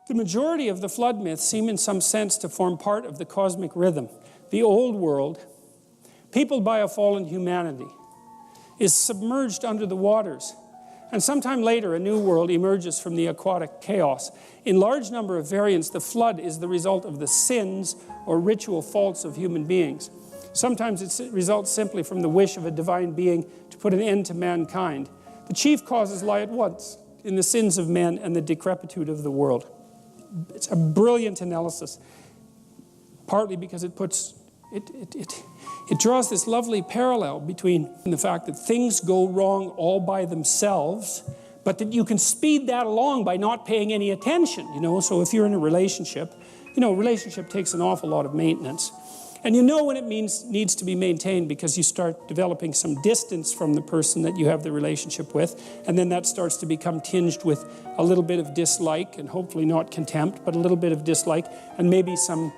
The majority of the flood myths seem in some sense to form part of the cosmic rhythm. The old world, peopled by a fallen humanity, is submerged under the waters. And sometime later, a new world emerges from the aquatic chaos. In large number of variants, the flood is the result of the sins or ritual faults of human beings. Sometimes it results simply from the wish of a divine being to put an end to mankind. The chief causes lie at once in the sins of men and the decrepitude of the world. It's a brilliant analysis, partly because it draws this lovely parallel between the fact that things go wrong all by themselves, but that you can speed that along by not paying any attention, So if you're in a relationship, relationship takes an awful lot of maintenance. And you know when it needs to be maintained because you start developing some distance from the person that you have the relationship with, and then that starts to become tinged with a little bit of dislike, and hopefully not contempt, but a little bit of dislike, and maybe some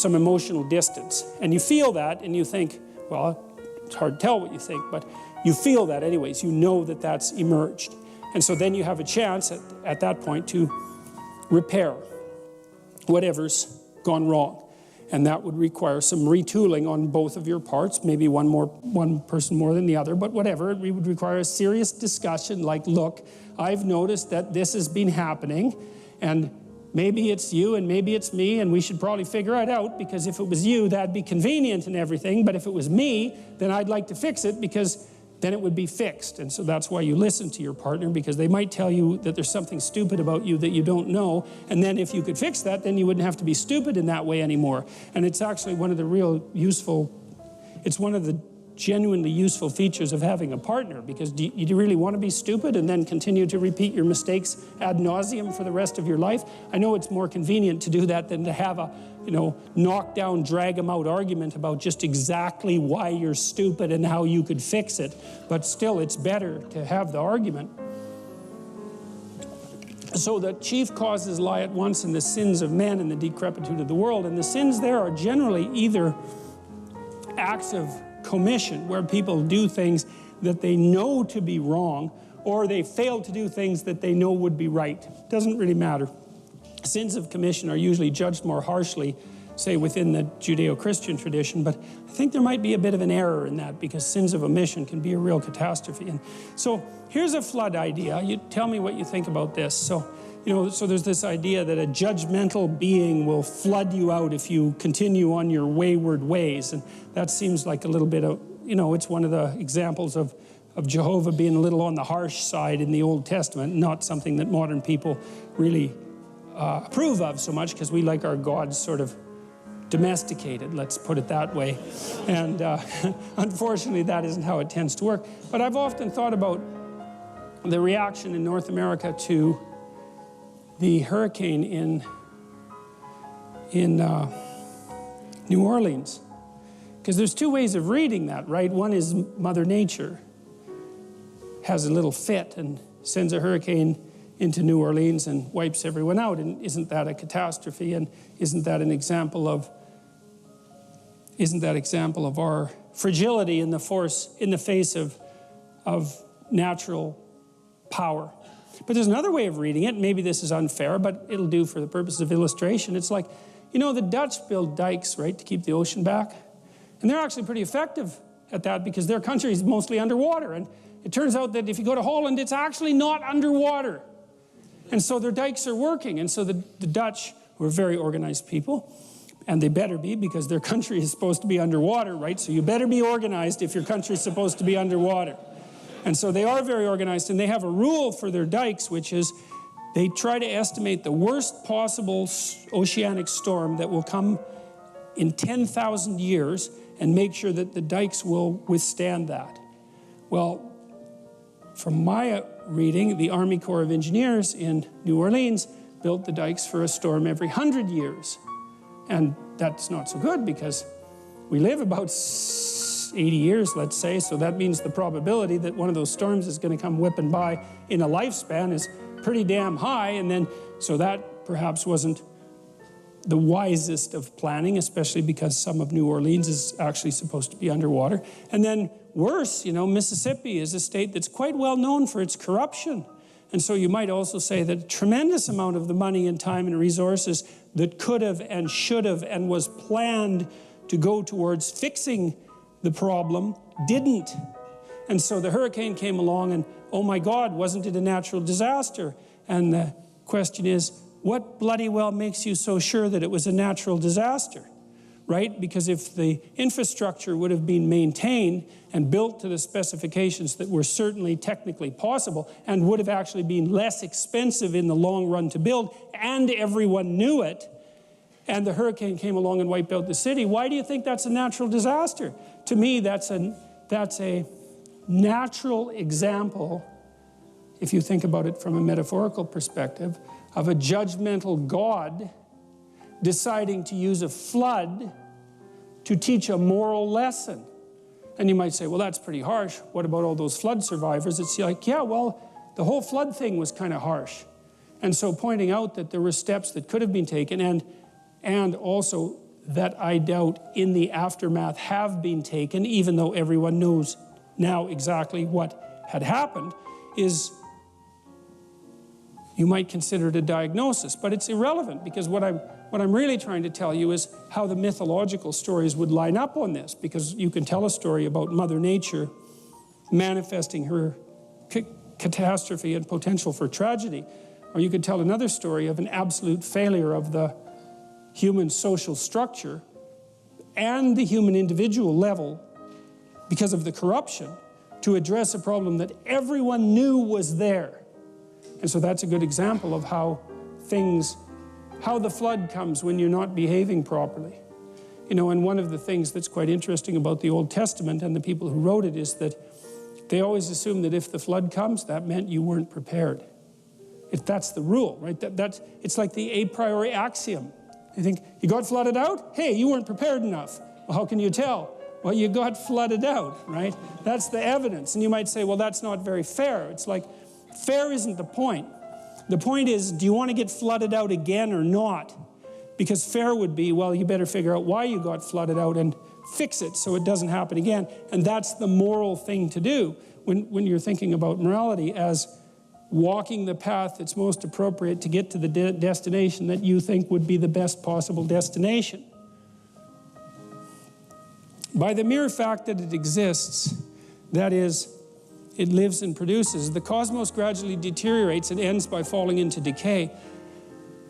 emotional distance. And you feel that, and you think, well, it's hard to tell what you think, but you feel that anyways. You know that that's emerged. And so then you have a chance at that point to repair whatever's gone wrong. And that would require some retooling on both of your parts, maybe one person more than the other, but whatever. It would require a serious discussion like, look, I've noticed that this has been happening, and maybe it's you and maybe it's me, and we should probably figure it out, because if it was you, that'd be convenient and everything, but if it was me, then I'd like to fix it, because then it would be fixed. And so that's why you listen to your partner, because they might tell you that there's something stupid about you that you don't know, and then if you could fix that, then you wouldn't have to be stupid in that way anymore. And it's actually one of the it's one of the genuinely useful features of having a partner, because do you really want to be stupid and then continue to repeat your mistakes ad nauseum for the rest of your life? I know it's more convenient to do that than to have a knock down, drag them out argument about just exactly why you're stupid and how you could fix it. But still, it's better to have the argument. So the chief causes lie at once in the sins of men and the decrepitude of the world. And the sins there are generally either acts of commission, where people do things that they know to be wrong, or they fail to do things that they know would be right. Doesn't really matter. Sins of commission are usually judged more harshly, say within the Judeo-Christian tradition, but I think there might be a bit of an error in that, because sins of omission can be a real catastrophe. And so here's a flood idea. You tell me what you think about this. So there's this idea that a judgmental being will flood you out if you continue on your wayward ways. And that seems like a little bit of, it's one of the examples of Jehovah being a little on the harsh side in the Old Testament, not something that modern people really approve of so much, because we like our gods sort of domesticated, let's put it that way. And unfortunately, that isn't how it tends to work. But I've often thought about the reaction in North America to the hurricane in New Orleans. Because there's two ways of reading that, right? One is Mother Nature has a little fit and sends a hurricane into New Orleans and wipes everyone out. And isn't that a catastrophe? And isn't that an example of our fragility in the face of natural power? But there's another way of reading it. Maybe this is unfair, but it'll do for the purpose of illustration. It's like, the Dutch build dikes, right, to keep the ocean back. And they're actually pretty effective at that, because their country is mostly underwater. And it turns out that if you go to Holland, it's actually not underwater. And so their dikes are working. And so the Dutch, who are very organized people, and they better be, because their country is supposed to be underwater, right? So you better be organized if your country is supposed to be underwater. And so they are very organized, and they have a rule for their dikes, which is they try to estimate the worst possible oceanic storm that will come in 10,000 years and make sure that the dikes will withstand that. Well, from my reading, the Army Corps of Engineers in New Orleans built the dikes for a storm every 100 years. And that's not so good, because we live about 80 years, let's say, so that means the probability that one of those storms is going to come whipping by in a lifespan is pretty damn high. And then, so that perhaps wasn't the wisest of planning, especially because some of New Orleans is actually supposed to be underwater. And then worse, Mississippi is a state that's quite well known for its corruption. And so you might also say that a tremendous amount of the money and time and resources that could have and should have and was planned to go towards fixing the problem didn't. And so the hurricane came along and, oh my God, wasn't it a natural disaster? And the question is, what bloody well makes you so sure that it was a natural disaster? Right? Because if the infrastructure would have been maintained and built to the specifications that were certainly technically possible and would have actually been less expensive in the long run to build, and everyone knew it, and the hurricane came along and wiped out the city, why do you think that's a natural disaster? To me, that's a natural example, if you think about it from a metaphorical perspective, of a judgmental God deciding to use a flood to teach a moral lesson. And you might say, well, that's pretty harsh. What about all those flood survivors? It's like, yeah, well, the whole flood thing was kind of harsh. And so pointing out that there were steps that could have been taken and also that I doubt in the aftermath have been taken, even though everyone knows now exactly what had happened, is you might consider it a diagnosis, but it's irrelevant, because what I'm really trying to tell you is how the mythological stories would line up on this, because you can tell a story about Mother Nature manifesting her catastrophe and potential for tragedy, or you could tell another story of an absolute failure of the human social structure and the human individual level because of the corruption to address a problem that everyone knew was there. And so that's a good example of how the flood comes when you're not behaving properly. You know, and one of the things that's quite interesting about the Old Testament and the people who wrote it is that they always assume that if the flood comes, that meant you weren't prepared. If that's the rule, right? It's like the a priori axiom. You think, you got flooded out? Hey, you weren't prepared enough. Well, how can you tell? Well, you got flooded out, right? That's the evidence. And you might say, well, that's not very fair. It's like, fair isn't the point. The point is, do you want to get flooded out again or not? Because fair would be, well, you better figure out why you got flooded out and fix it so it doesn't happen again. And that's the moral thing to do when you're thinking about morality, as walking the path that's most appropriate to get to the destination that you think would be the best possible destination. By the mere fact that it exists, that is, it lives and produces, the cosmos gradually deteriorates and ends by falling into decay.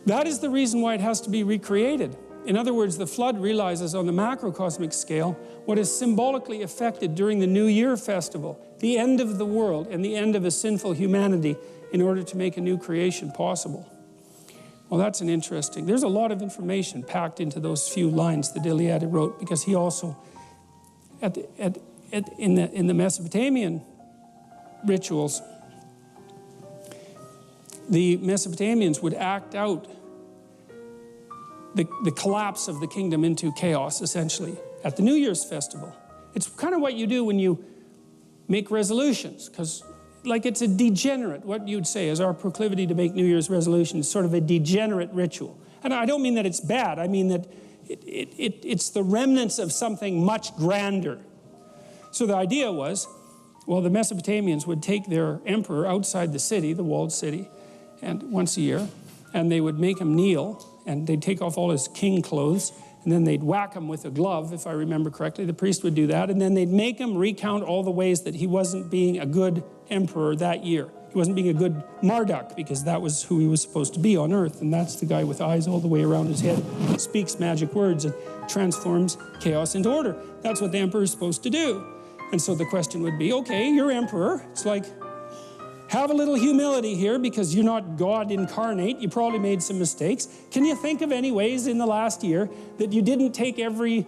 That is the reason why it has to be recreated. In other words, the flood realizes on the macrocosmic scale what is symbolically affected during the New Year festival, the end of the world and the end of a sinful humanity, in order to make a new creation possible. Well, that's an interesting, there's a lot of information packed into those few lines that Iliad wrote, because he also, in the Mesopotamian rituals, the Mesopotamians would act out the collapse of the kingdom into chaos, essentially, at the New Year's festival. It's kind of what you do when you make resolutions, because like it's a degenerate, what you'd say is our proclivity to make New Year's resolutions, sort of a degenerate ritual. And I don't mean that it's bad, I mean that it's the remnants of something much grander. So the idea was, well, the Mesopotamians would take their emperor outside the city, the walled city, and once a year, and they would make him kneel, and they'd take off all his king clothes, and then they'd whack him with a glove, if I remember correctly. The priest would do that, and then they'd make him recount all the ways that he wasn't being a good emperor that year. He wasn't being a good Marduk, because that was who he was supposed to be on earth, and that's the guy with eyes all the way around his head, speaks magic words and transforms chaos into order. That's what the emperor is supposed to do. And so the question would be, okay, you're emperor. It's like, have a little humility here, because you're not God incarnate. You probably made some mistakes. Can you think of any ways in the last year that you didn't take every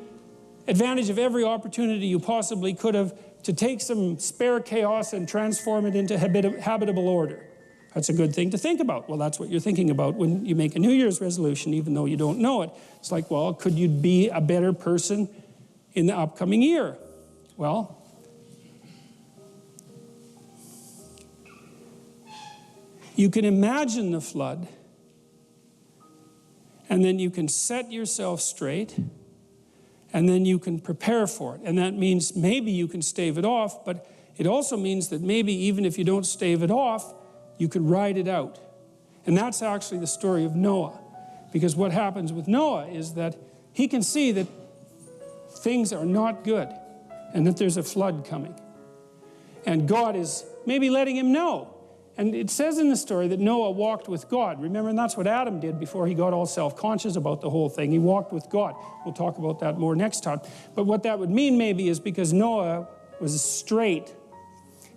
advantage of every opportunity you possibly could have to take some spare chaos and transform it into habitable order? That's a good thing to think about. Well, that's what you're thinking about when you make a New Year's resolution, even though you don't know it. It's like, well, could you be a better person in the upcoming year? Well, you can imagine the flood, and then you can set yourself straight, and then you can prepare for it. And that means maybe you can stave it off, but it also means that maybe even if you don't stave it off, you could ride it out. And that's actually the story of Noah. Because what happens with Noah is that he can see that things are not good and that there's a flood coming. And God is maybe letting him know. And it says in the story that Noah walked with God. Remember, and that's what Adam did before he got all self-conscious about the whole thing. He walked with God. We'll talk about that more next time. But what that would mean maybe is because Noah was straight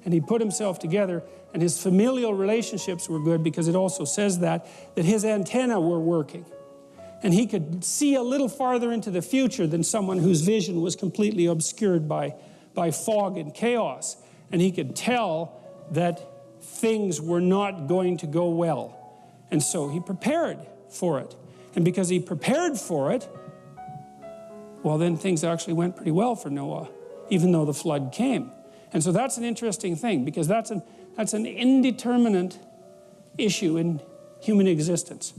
and he put himself together and his familial relationships were good, because it also says that his antennae were working. And he could see a little farther into the future than someone whose vision was completely obscured by fog and chaos. And he could tell that things were not going to go well. And so he prepared for it. And because he prepared for it, well, then things actually went pretty well for Noah, even though the flood came. And so that's an interesting thing, because that's an indeterminate issue in human existence.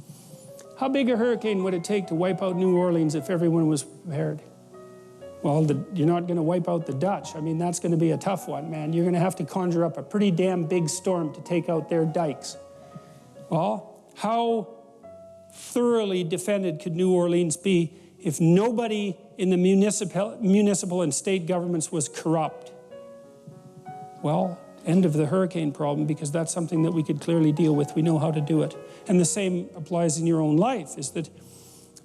How big a hurricane would it take to wipe out New Orleans if everyone was prepared? Well, you're not going to wipe out the Dutch. I mean, that's going to be a tough one, man. You're going to have to conjure up a pretty damn big storm to take out their dikes. Well, how thoroughly defended could New Orleans be if nobody in the municipal and state governments was corrupt? Well, end of the hurricane problem, because that's something that we could clearly deal with. We know how to do it. And the same applies in your own life, is that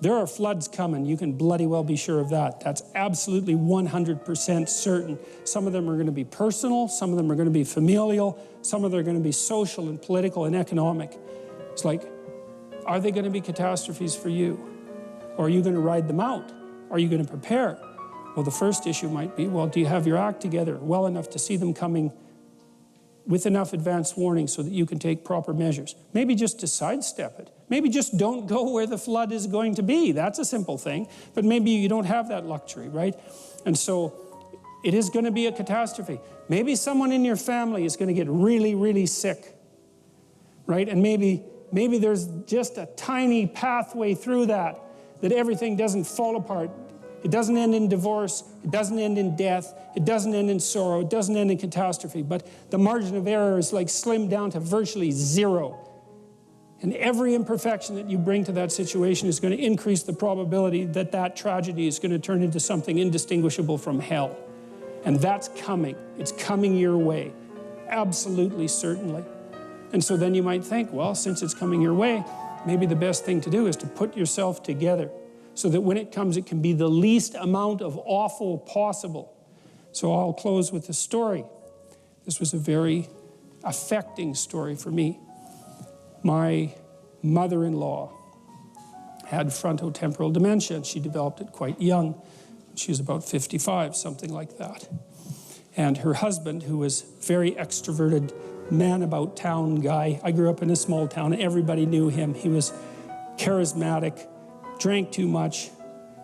there are floods coming. You can bloody well be sure of that. That's absolutely 100% certain. Some of them are going to be personal. Some of them are going to be familial. Some of them are going to be social and political and economic. It's like, are they going to be catastrophes for you? Or are you going to ride them out? Are you going to prepare? Well, the first issue might be, well, do you have your act together well enough to see them coming with enough advance warning so that you can take proper measures? Maybe just to sidestep it. Maybe just don't go where the flood is going to be. That's a simple thing. But maybe you don't have that luxury, right? And so it is going to be a catastrophe. Maybe someone in your family is going to get really, really sick, right? And maybe there's just a tiny pathway through that everything doesn't fall apart. It doesn't end in divorce. It doesn't end in death. It doesn't end in sorrow. It doesn't end in catastrophe. But the margin of error is like slimmed down to virtually zero. And every imperfection that you bring to that situation is going to increase the probability that that tragedy is going to turn into something indistinguishable from hell. And that's coming. It's coming your way. Absolutely, certainly. And so then you might think, well, since it's coming your way, maybe the best thing to do is to put yourself together so that when it comes, it can be the least amount of awful possible. So I'll close with a story. This was a very affecting story for me. My mother-in-law had frontotemporal dementia, and she developed it quite young. She was about 55, something like that. And her husband, who was a very extroverted, man-about-town guy, I grew up in a small town, and everybody knew him. He was charismatic, drank too much,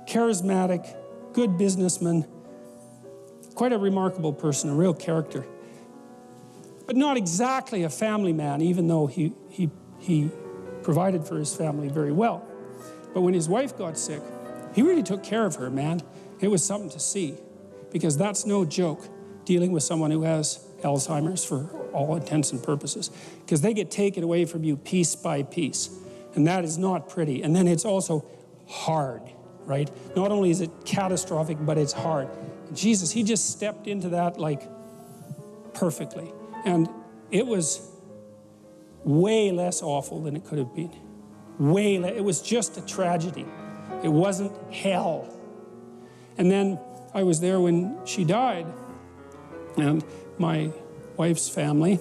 charismatic, good businessman, quite a remarkable person, a real character. But not exactly a family man, even though he provided for his family very well. But when his wife got sick, he really took care of her, man. It was something to see, because that's no joke, dealing with someone who has Alzheimer's for all intents and purposes, because they get taken away from you piece by piece. And that is not pretty. And then it's also hard, right? Not only is it catastrophic, but it's hard. And Jesus, he just stepped into that like perfectly. And it was way less awful than it could have been. It was just a tragedy. It wasn't hell. And then I was there when she died. And my wife's family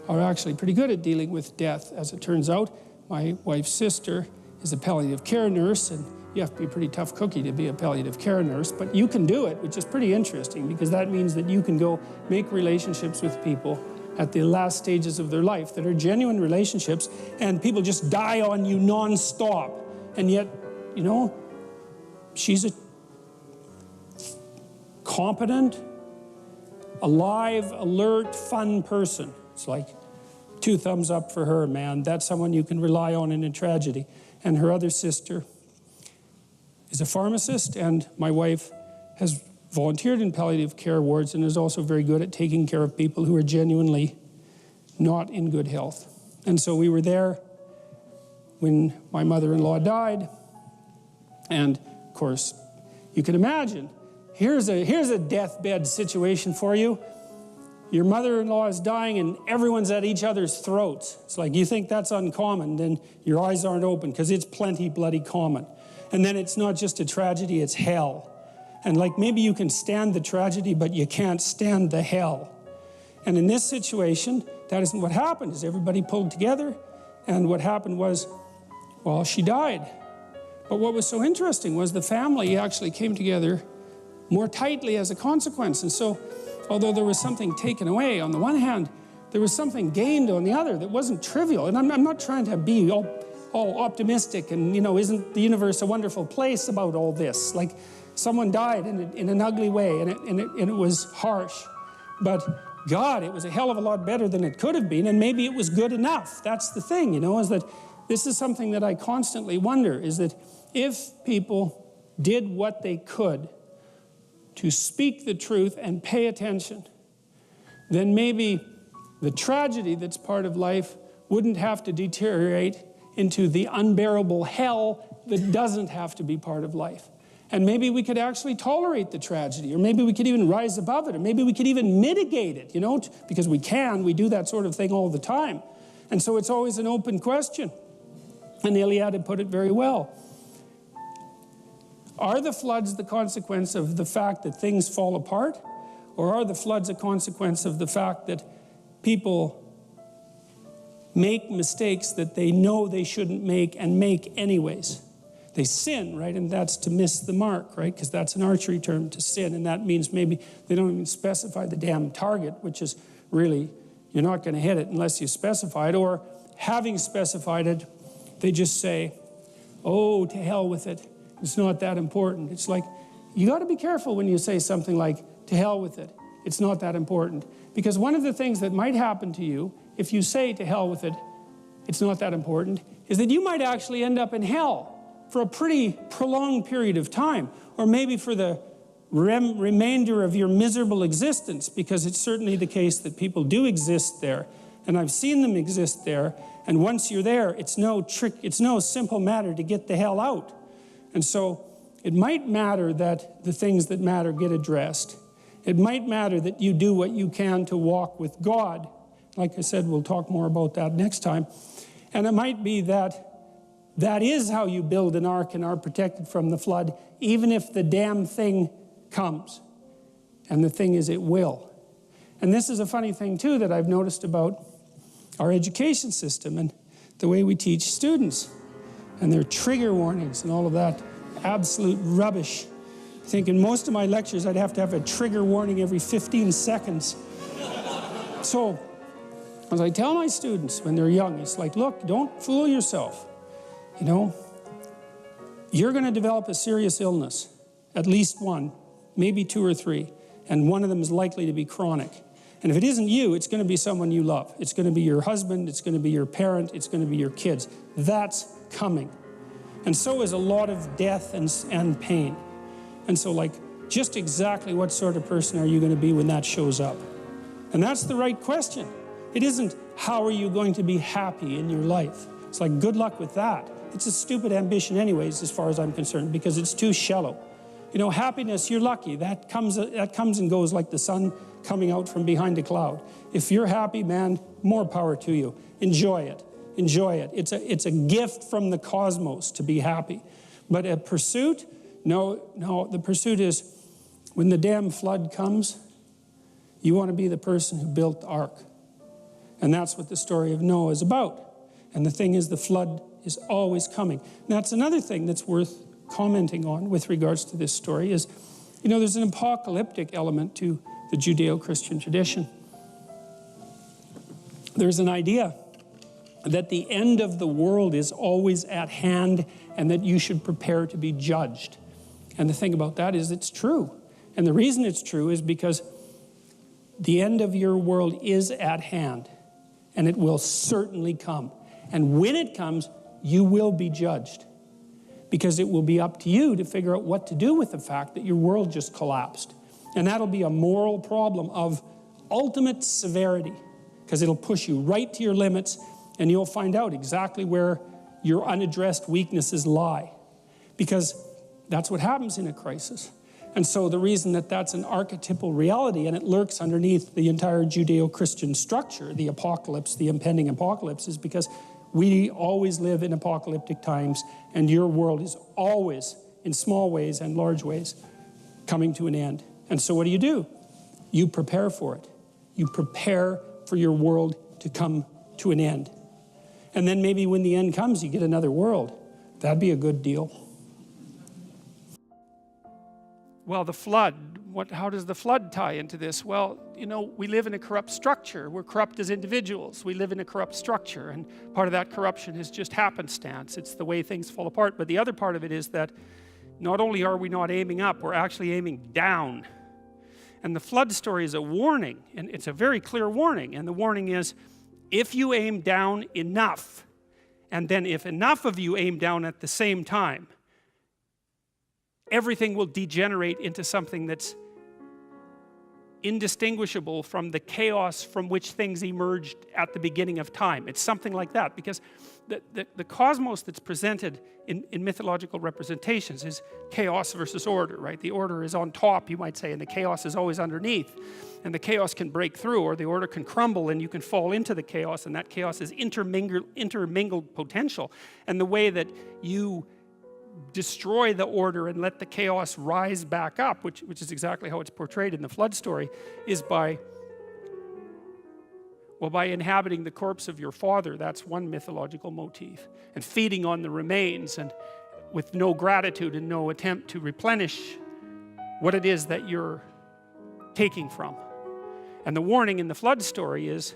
are actually pretty good at dealing with death. As it turns out, my wife's sister is a palliative care nurse, and you have to be a pretty tough cookie to be a palliative care nurse, but you can do it, which is pretty interesting, because that means that you can go make relationships with people at the last stages of their life that are genuine relationships, and people just die on you nonstop. And yet, you know, she's a competent, alive, alert, fun person. It's like 2 thumbs up for her, man. That's someone you can rely on in a tragedy. And her other sister is a pharmacist, and my wife has volunteered in palliative care wards and is also very good at taking care of people who are genuinely not in good health. And so we were there when my mother-in-law died. And of course, you can imagine, here's a deathbed situation for you. Your mother-in-law is dying and everyone's at each other's throats. It's like, you think that's uncommon, then your eyes aren't open, because it's plenty bloody common. And then it's not just a tragedy, it's hell. And like, maybe you can stand the tragedy, but you can't stand the hell. And in this situation, that isn't what happened, is everybody pulled together, and what happened was, well, she died. But what was so interesting was the family actually came together more tightly as a consequence. And so, although there was something taken away on the one hand, there was something gained on the other that wasn't trivial. And I'm not trying to be all optimistic and, you know, isn't the universe a wonderful place about all this? Like, someone died in an ugly way, and it was harsh. But God, it was a hell of a lot better than it could have been, and maybe it was good enough. That's the thing, you know, is that this is something that I constantly wonder, is that if people did what they could to speak the truth and pay attention, then maybe the tragedy that's part of life wouldn't have to deteriorate into the unbearable hell that doesn't have to be part of life. And maybe we could actually tolerate the tragedy, or maybe we could even rise above it, or maybe we could even mitigate it, you know, because we do that sort of thing all the time. And so it's always an open question. And Iliad had put it very well. Are the floods the consequence of the fact that things fall apart? Or are the floods a consequence of the fact that people make mistakes that they know they shouldn't make and make anyways? They sin, right? And that's to miss the mark, right? Because that's an archery term, to sin. And that means maybe they don't even specify the damn target, which is really, you're not going to hit it unless you specify it. Or having specified it, they just say, oh, to hell with it. It's not that important. It's like, you got to be careful when you say something like, to hell with it. It's not that important. Because one of the things that might happen to you if you say, to hell with it, it's not that important, is that you might actually end up in hell for a pretty prolonged period of time, or maybe for the remainder of your miserable existence, because it's certainly the case that people do exist there, and I've seen them exist there, and once you're there, it's no simple matter to get the hell out. And so it might matter that the things that matter get addressed. It might matter that you do what you can to walk with God. Like I said, we'll talk more about that next time. And it might be that that is how you build an ark and are protected from the flood, even if the damn thing comes. And the thing is, it will. And this is a funny thing, too, that I've noticed about our education system and the way we teach students. And their trigger warnings and all of that absolute rubbish. I think in most of my lectures, I'd have to have a trigger warning every 15 seconds. So, as I tell my students when they're young, it's like, look, don't fool yourself. You know, you're going to develop a serious illness, at least one, maybe two or three, and one of them is likely to be chronic. And if it isn't you, it's going to be someone you love. It's going to be your husband, it's going to be your parent, it's going to be your kids. That's coming. And so is a lot of death and pain. And so, like, just exactly what sort of person are you going to be when that shows up? And that's the right question. It isn't, how are you going to be happy in your life? It's like, good luck with that. It's a stupid ambition anyways, as far as I'm concerned, because it's too shallow. You know, happiness, you're lucky. That comes and goes like the sun coming out from behind a cloud. If you're happy, man, more power to you. Enjoy it. Enjoy it. It's a gift from the cosmos to be happy. But a pursuit, no, the pursuit is when the damn flood comes, you want to be the person who built the ark. And that's what the story of Noah is about. And the thing is, the flood is always coming. And that's another thing that's worth commenting on with regards to this story is, you know, there's an apocalyptic element to the Judeo-Christian tradition. There's an idea that the end of the world is always at hand and that you should prepare to be judged. And the thing about that is it's true. And the reason it's true is because the end of your world is at hand, and it will certainly come. And when it comes, you will be judged, because it will be up to you to figure out what to do with the fact that your world just collapsed. And that'll be a moral problem of ultimate severity. because it'll push you right to your limits, and you'll find out exactly where your unaddressed weaknesses lie. Because that's what happens in a crisis. And so the reason that that's an archetypal reality, and it lurks underneath the entire Judeo-Christian structure, the apocalypse, the impending apocalypse, is because we always live in apocalyptic times, and your world is always, in small ways and large ways, coming to an end. And so what do? You prepare for it. You prepare for your world to come to an end. And then maybe when the end comes, you get another world. That'd be a good deal. Well, the flood, how does the flood tie into this? Well, we live in a corrupt structure. We're corrupt as individuals. We live in a corrupt structure, and part of that corruption is just happenstance. It's the way things fall apart. But the other part of it is that not only are we not aiming up, we're actually aiming down. And the flood story is a warning, and it's a very clear warning. And the warning is, if you aim down enough, and then if enough of you aim down at the same time, everything will degenerate into something that's indistinguishable from the chaos from which things emerged at the beginning of time. It's something like that, because the cosmos that's presented in mythological representations is chaos versus order, right? The order is on top, you might say, and the chaos is always underneath. And the chaos can break through, or the order can crumble, and you can fall into the chaos, and that chaos is intermingled potential. And the way that you destroy the order and let the chaos rise back up, which is exactly how it's portrayed in the flood story, is by inhabiting the corpse of your father. That's one mythological motif, and feeding on the remains, and with no gratitude and no attempt to replenish what it is that you're taking from. And the warning in the flood story is,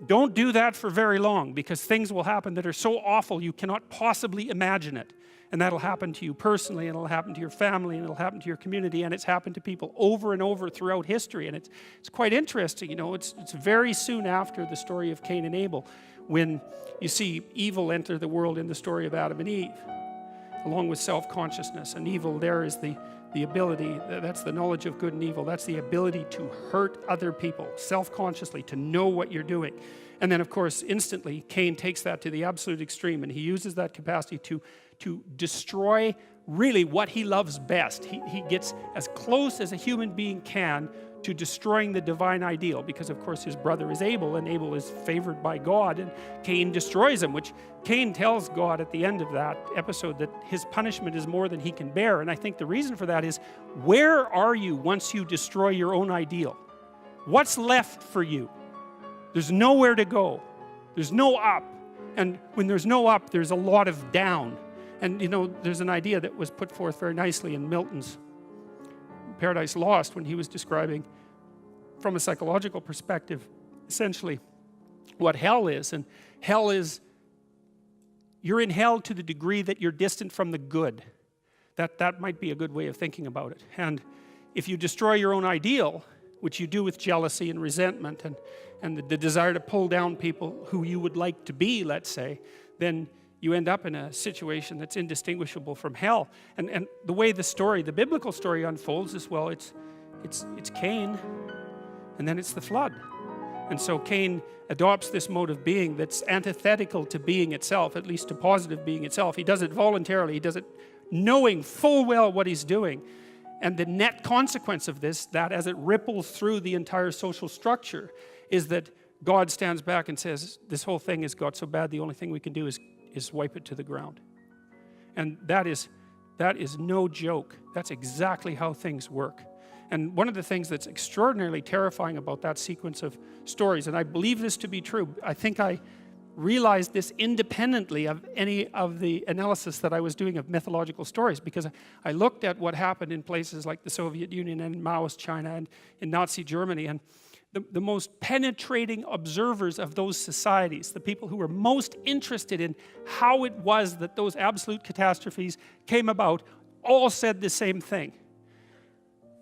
don't do that for very long, because things will happen that are so awful you cannot possibly imagine it. And that'll happen to you personally, and it'll happen to your family, and it'll happen to your community, and it's happened to people over and over throughout history. And it's quite interesting, it's very soon after the story of Cain and Abel when you see evil enter the world in the story of Adam and Eve, along with self-consciousness. And evil there is the ability, that's the knowledge of good and evil, that's the ability to hurt other people self-consciously, to know what you're doing. And then, of course, instantly, Cain takes that to the absolute extreme, and he uses that capacity to destroy really what he loves best. He gets as close as a human being can to destroying the divine ideal, because, of course, his brother is Abel, and Abel is favored by God, and Cain destroys him, which Cain tells God at the end of that episode that his punishment is more than he can bear. And I think the reason for that is, where are you once you destroy your own ideal? What's left for you? There's nowhere to go. There's no up. And when there's no up, there's a lot of down. And there's an idea that was put forth very nicely in Milton's Paradise Lost, when he was describing, from a psychological perspective, essentially what hell is. And hell is, you're in hell to the degree that you're distant from the good. That might be a good way of thinking about it. And if you destroy your own ideal, which you do with jealousy and resentment and the desire to pull down people who you would like to be, let's say, then you end up in a situation that's indistinguishable from hell. And the way the biblical story unfolds is, well, it's Cain, and then it's the flood. And so Cain adopts this mode of being that's antithetical to being itself, at least to positive being itself. He does it voluntarily. He does it knowing full well what he's doing. And the net consequence of this, that as it ripples through the entire social structure, is that God stands back and says, this whole thing has got so bad, the only thing we can do is wipe it to the ground. And that is no joke. That's exactly how things work. And one of the things that's extraordinarily terrifying about that sequence of stories, and I believe this to be true, I think I realized this independently of any of the analysis that I was doing of mythological stories, because I looked at what happened in places like the Soviet Union and Maoist China and in Nazi Germany, and the most penetrating observers of those societies, the people who were most interested in how it was that those absolute catastrophes came about, all said the same thing.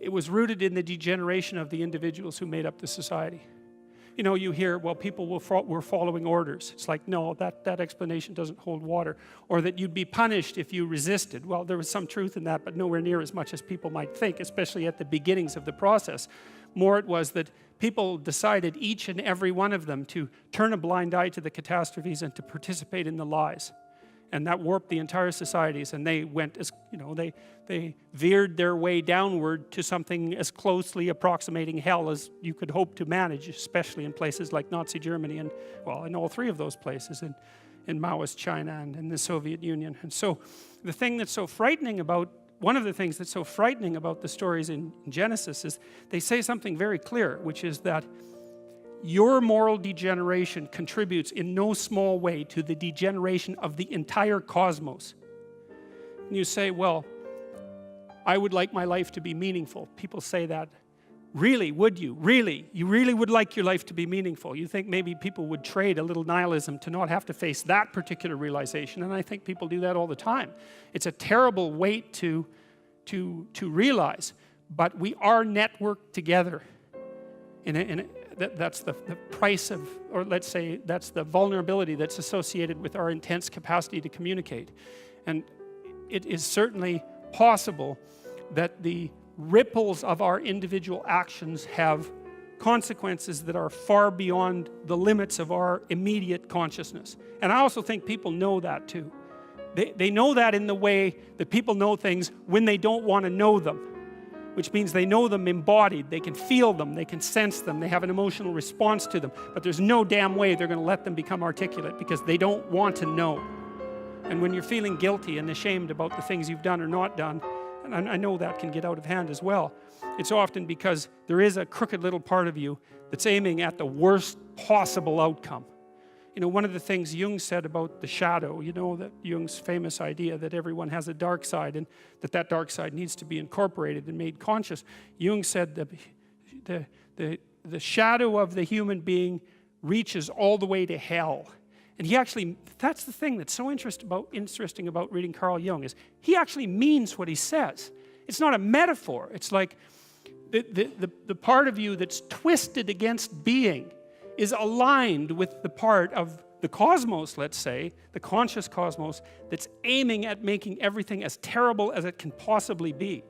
It was rooted in the degeneration of the individuals who made up the society. You hear, well, people were following orders. It's like, no, that explanation doesn't hold water. Or that you'd be punished if you resisted. Well, there was some truth in that, but nowhere near as much as people might think, especially at the beginnings of the process. more it was that people decided, each and every one of them, to turn a blind eye to the catastrophes and to participate in the lies. And that warped the entire societies, and they went as, they veered their way downward to something as closely approximating hell as you could hope to manage, especially in places like Nazi Germany, and, well, in all three of those places, in Maoist China and in the Soviet Union. And so the thing that's so frightening about, one of the things that's so frightening about the stories in Genesis is they say something very clear, which is that your moral degeneration contributes in no small way to the degeneration of the entire cosmos. And you say, well, I would like my life to be meaningful. People say that. Really, would you? Really? You really would like your life to be meaningful? You think maybe people would trade a little nihilism to not have to face that particular realization, and I think people do that all the time. It's a terrible weight to realize, but we are networked together. That's the price of, or let's say that's the vulnerability that's associated with our intense capacity to communicate. And it is certainly possible that the ripples of our individual actions have consequences that are far beyond the limits of our immediate consciousness. And I also think people know that too. They know that in the way that people know things when they don't want to know them, which means they know them embodied, they can feel them, they can sense them, they have an emotional response to them, but there's no damn way they're going to let them become articulate because they don't want to know. And when you're feeling guilty and ashamed about the things you've done or not done, and I know that can get out of hand as well, it's often because there is a crooked little part of you that's aiming at the worst possible outcome. One of the things Jung said about the shadow, that Jung's famous idea that everyone has a dark side and that dark side needs to be incorporated and made conscious. Jung said that the shadow of the human being reaches all the way to hell. And he actually, that's the thing that's so interesting about reading Carl Jung, is he actually means what he says. It's not a metaphor. It's like the part of you that's twisted against being is aligned with the part of the cosmos, let's say, the conscious cosmos, that's aiming at making everything as terrible as it can possibly be.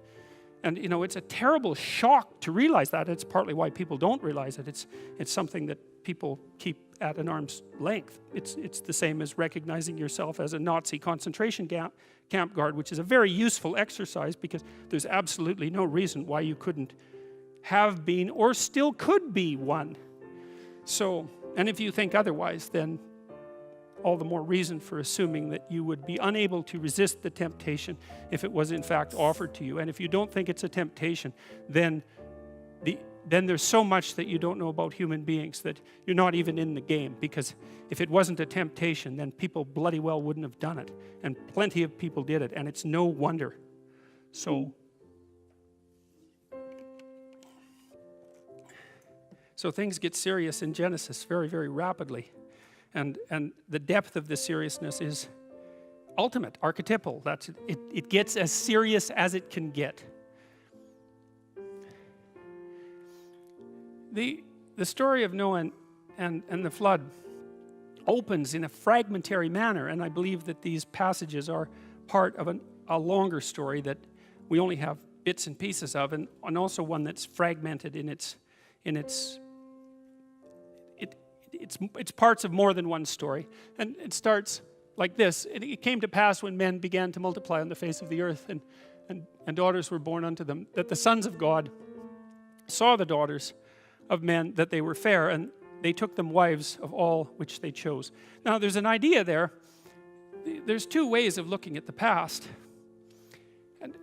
And, it's a terrible shock to realize that. It's partly why people don't realize it. It's something that people keep at an arm's length. It's the same as recognizing yourself as a Nazi concentration camp guard, which is a very useful exercise because there's absolutely no reason why you couldn't have been or still could be one. So, and if you think otherwise, then all the more reason for assuming that you would be unable to resist the temptation if it was in fact offered to you. And if you don't think it's a temptation, then there's so much that you don't know about human beings that you're not even in the game. Because if it wasn't a temptation, then people bloody well wouldn't have done it. And plenty of people did it, and it's no wonder. So things get serious in Genesis very, very rapidly. And the depth of the seriousness is ultimate, archetypal. That's it. It gets as serious as it can get. The story of Noah and the flood opens in a fragmentary manner, and I believe that these passages are part of a longer story that we only have bits and pieces of, and also one that's fragmented in its parts of more than one story. And it starts like this. It came to pass when men began to multiply on the face of the earth, and daughters were born unto them, that the sons of God saw the daughters of men, that they were fair, and they took them wives of all which they chose. Now, there's an idea there. There's two ways of looking at the past. And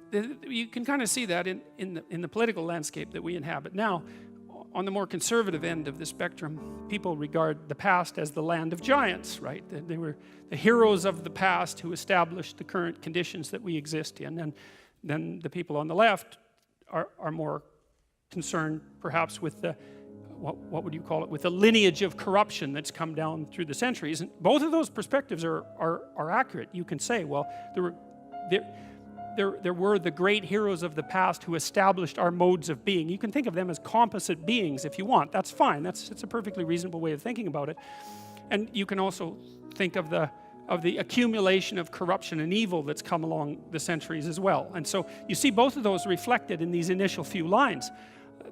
you can kind of see that in the political landscape that we inhabit now. On the more conservative end of the spectrum, people regard the past as the land of giants, right? They were the heroes of the past who established the current conditions that we exist in. And then the people on the left are more concerned, perhaps, with the, what would you call it, with the lineage of corruption that's come down through the centuries. And both of those perspectives are accurate. You can say, well, there were the great heroes of the past who established our modes of being. You can think of them as composite beings if you want. That's fine. It's a perfectly reasonable way of thinking about it. And you can also think of the accumulation of corruption and evil that's come along the centuries as well. And so you see both of those reflected in these initial few lines.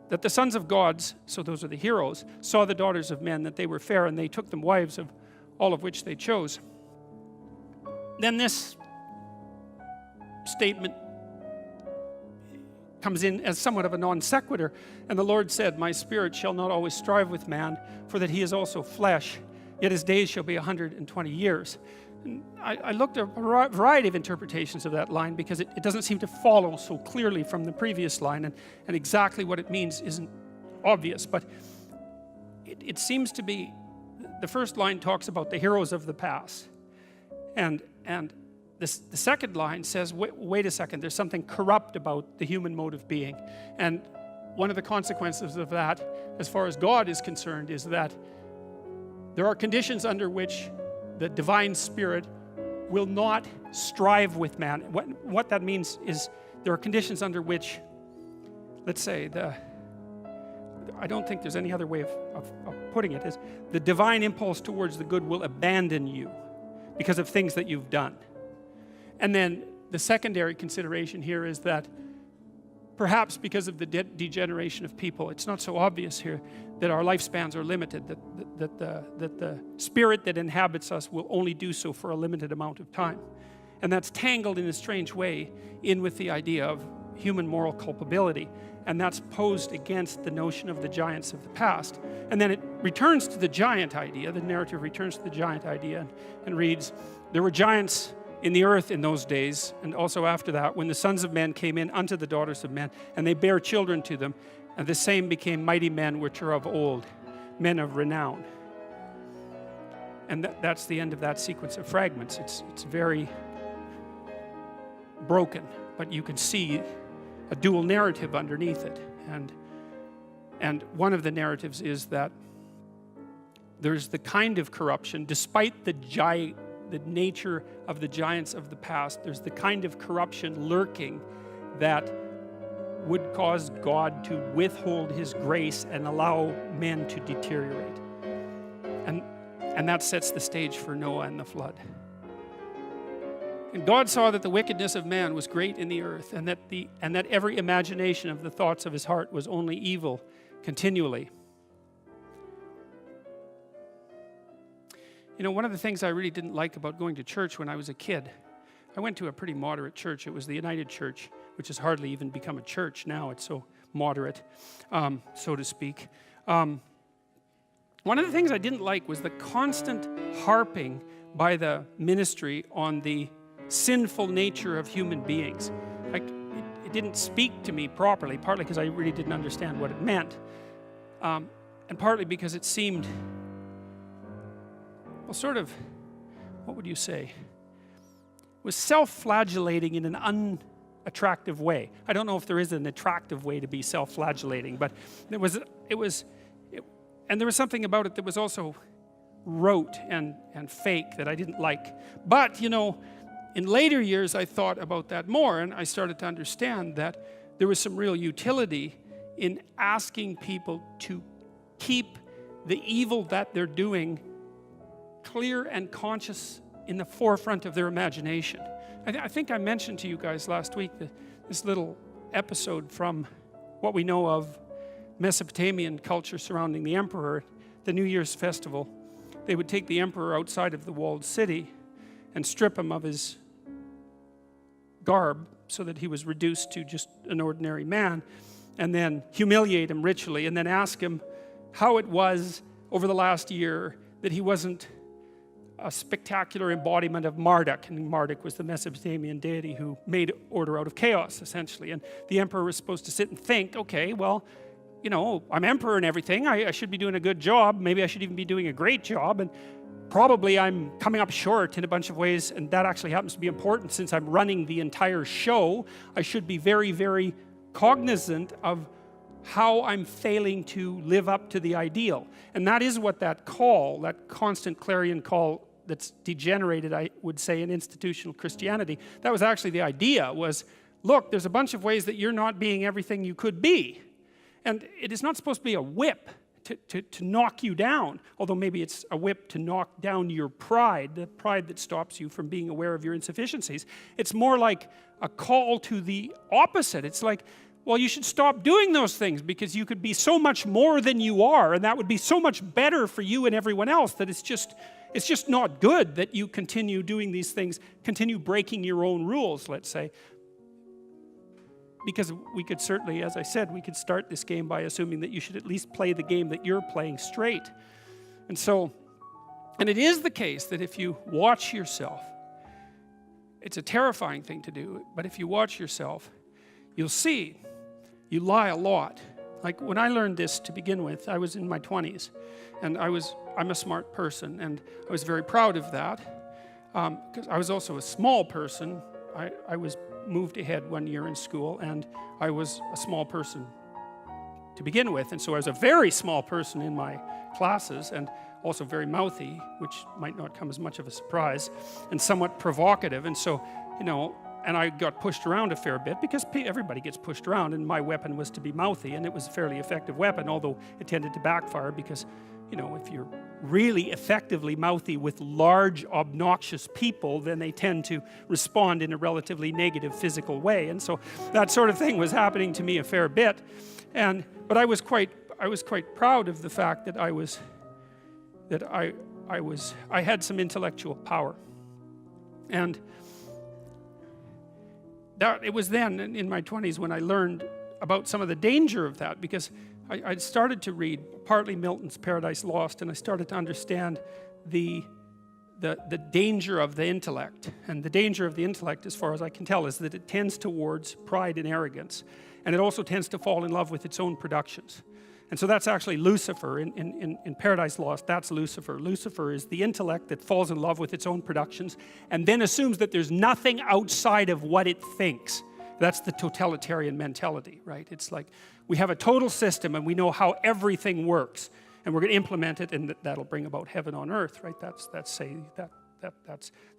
that the sons of gods, so those are the heroes, saw the daughters of men, that they were fair, and they took them wives, of all of which they chose. Then this statement comes in as somewhat of a non sequitur. And the Lord said, my spirit shall not always strive with man, for that he is also flesh, yet his days shall be 120 years. And I looked at a variety of interpretations of that line, because it doesn't seem to follow so clearly from the previous line, and exactly what it means isn't obvious. But it seems to be, the first line talks about the heroes of the past, and the second line says, wait a second, there's something corrupt about the human mode of being. And one of the consequences of that, as far as God is concerned, is that there are conditions under which the divine spirit will not strive with man. What that means is there are conditions under which, let's say, I don't think there's any other way of putting it, is the divine impulse towards the good will abandon you because of things that you've done. And then the secondary consideration here is that perhaps because of the degeneration of people, it's not so obvious here that our lifespans are limited, that the spirit that inhabits us will only do so for a limited amount of time. And that's tangled in a strange way in with the idea of human moral culpability. And that's posed against the notion of the giants of the past. And then it returns to the giant idea, the narrative returns to the giant idea and reads, there were giants in the earth in those days, and also after that, when the sons of men came in unto the daughters of men, and they bare children to them, and the same became mighty men which are of old, men of renown. And that's the end of that sequence of fragments. It's very broken, but you can see a dual narrative underneath it. And one of the narratives is that there's the kind of corruption, despite the nature of the giants of the past, there's the kind of corruption lurking that would cause God to withhold his grace and allow men to deteriorate. And that sets the stage for Noah and the flood. And God saw that the wickedness of man was great in the earth, and that every imagination of the thoughts of his heart was only evil continually. You know, one of the things I really didn't like about going to church when I was a kid, I went to a pretty moderate church. It was the United Church, which has hardly even become a church now. It's so moderate, so to speak. One of the things I didn't like was the constant harping by the ministry on the sinful nature of human beings. Like, it didn't speak to me properly, partly because I really didn't understand what it meant, and partly because it seemed, well, sort of, what would you say, was self-flagellating in an unattractive way. I don't know if there is an attractive way to be self-flagellating, but there was something about it that was also rote and fake that I didn't like. But, you know, in later years I thought about that more, and I started to understand that there was some real utility in asking people to keep the evil that they're doing clear and conscious in the forefront of their imagination. I think I mentioned to you guys last week this little episode from what we know of Mesopotamian culture surrounding the emperor. The New Year's festival, they would take the emperor outside of the walled city and strip him of his garb so that he was reduced to just an ordinary man, and then humiliate him ritually, and then ask him how it was over the last year that he wasn't a spectacular embodiment of Marduk. And Marduk was the Mesopotamian deity who made order out of chaos, essentially. And the emperor was supposed to sit and think, okay, well, you know, I'm emperor and everything. I should be doing a good job. Maybe I should even be doing a great job. And probably I'm coming up short in a bunch of ways. And that actually happens to be important since I'm running the entire show. I should be very, very cognizant of how I'm failing to live up to the ideal. And that is what that call, that constant clarion call that's degenerated, I would say, in institutional Christianity, that was actually the idea, was, look, there's a bunch of ways that you're not being everything you could be. And it is not supposed to be a whip to knock you down, although maybe it's a whip to knock down your pride, the pride that stops you from being aware of your insufficiencies. It's more like a call to the opposite. It's like, well, you should stop doing those things because you could be so much more than you are, and that would be so much better for you and everyone else that it's just not good that you continue doing these things, continue breaking your own rules, let's say. Because we could certainly, as I said, we could start this game by assuming that you should at least play the game that you're playing straight. And so, and it is the case that if you watch yourself, it's a terrifying thing to do, but if you watch yourself, you'll see you lie a lot. Like when I learned this to begin with, I was in my 20s, and I'm a smart person, and I was very proud of that, because I was also a small person. I was moved ahead one year in school, and I was a small person to begin with, and so I was a very small person in my classes, and also very mouthy, which might not come as much of a surprise, and somewhat provocative. And so, you know, and I got pushed around a fair bit because everybody gets pushed around, and my weapon was to be mouthy, and it was a fairly effective weapon, although it tended to backfire because, you know, if you're really effectively mouthy with large, obnoxious people, then they tend to respond in a relatively negative physical way. And so that sort of thing was happening to me a fair bit. But I was quite proud of the fact that I had some intellectual power. And it was then in my 20s when I learned about some of the danger of that, because I started to read partly Milton's Paradise Lost, and I started to understand the danger of the intellect. And the danger of the intellect, as far as I can tell, is that it tends towards pride and arrogance, and it also tends to fall in love with its own productions. And so that's actually Lucifer. In Paradise Lost, that's Lucifer. Lucifer is the intellect that falls in love with its own productions and then assumes that there's nothing outside of what it thinks. That's the totalitarian mentality, right? It's like we have a total system and we know how everything works, and we're going to implement it, and that'll bring about heaven on earth, right? That's the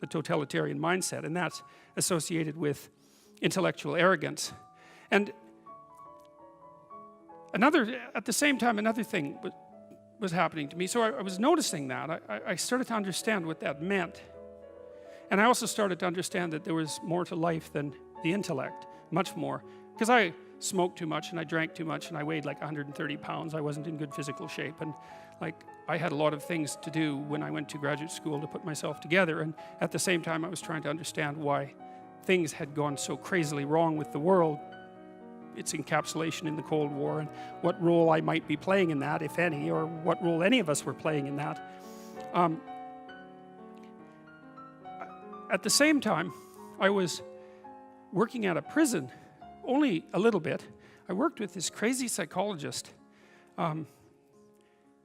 totalitarian mindset, and that's associated with intellectual arrogance. And at the same time, another thing was happening to me. So I was noticing that. I started to understand what that meant. And I also started to understand that there was more to life than the intellect, much more. Because I smoked too much, and I drank too much, and I weighed like 130 pounds. I wasn't in good physical shape. And like I had a lot of things to do when I went to graduate school to put myself together. And at the same time, I was trying to understand why things had gone so crazily wrong with the world, its encapsulation in the Cold War, and what role I might be playing in that, if any, or what role any of us were playing in that. At the same time, I was working at a prison, only a little bit. I worked with this crazy psychologist.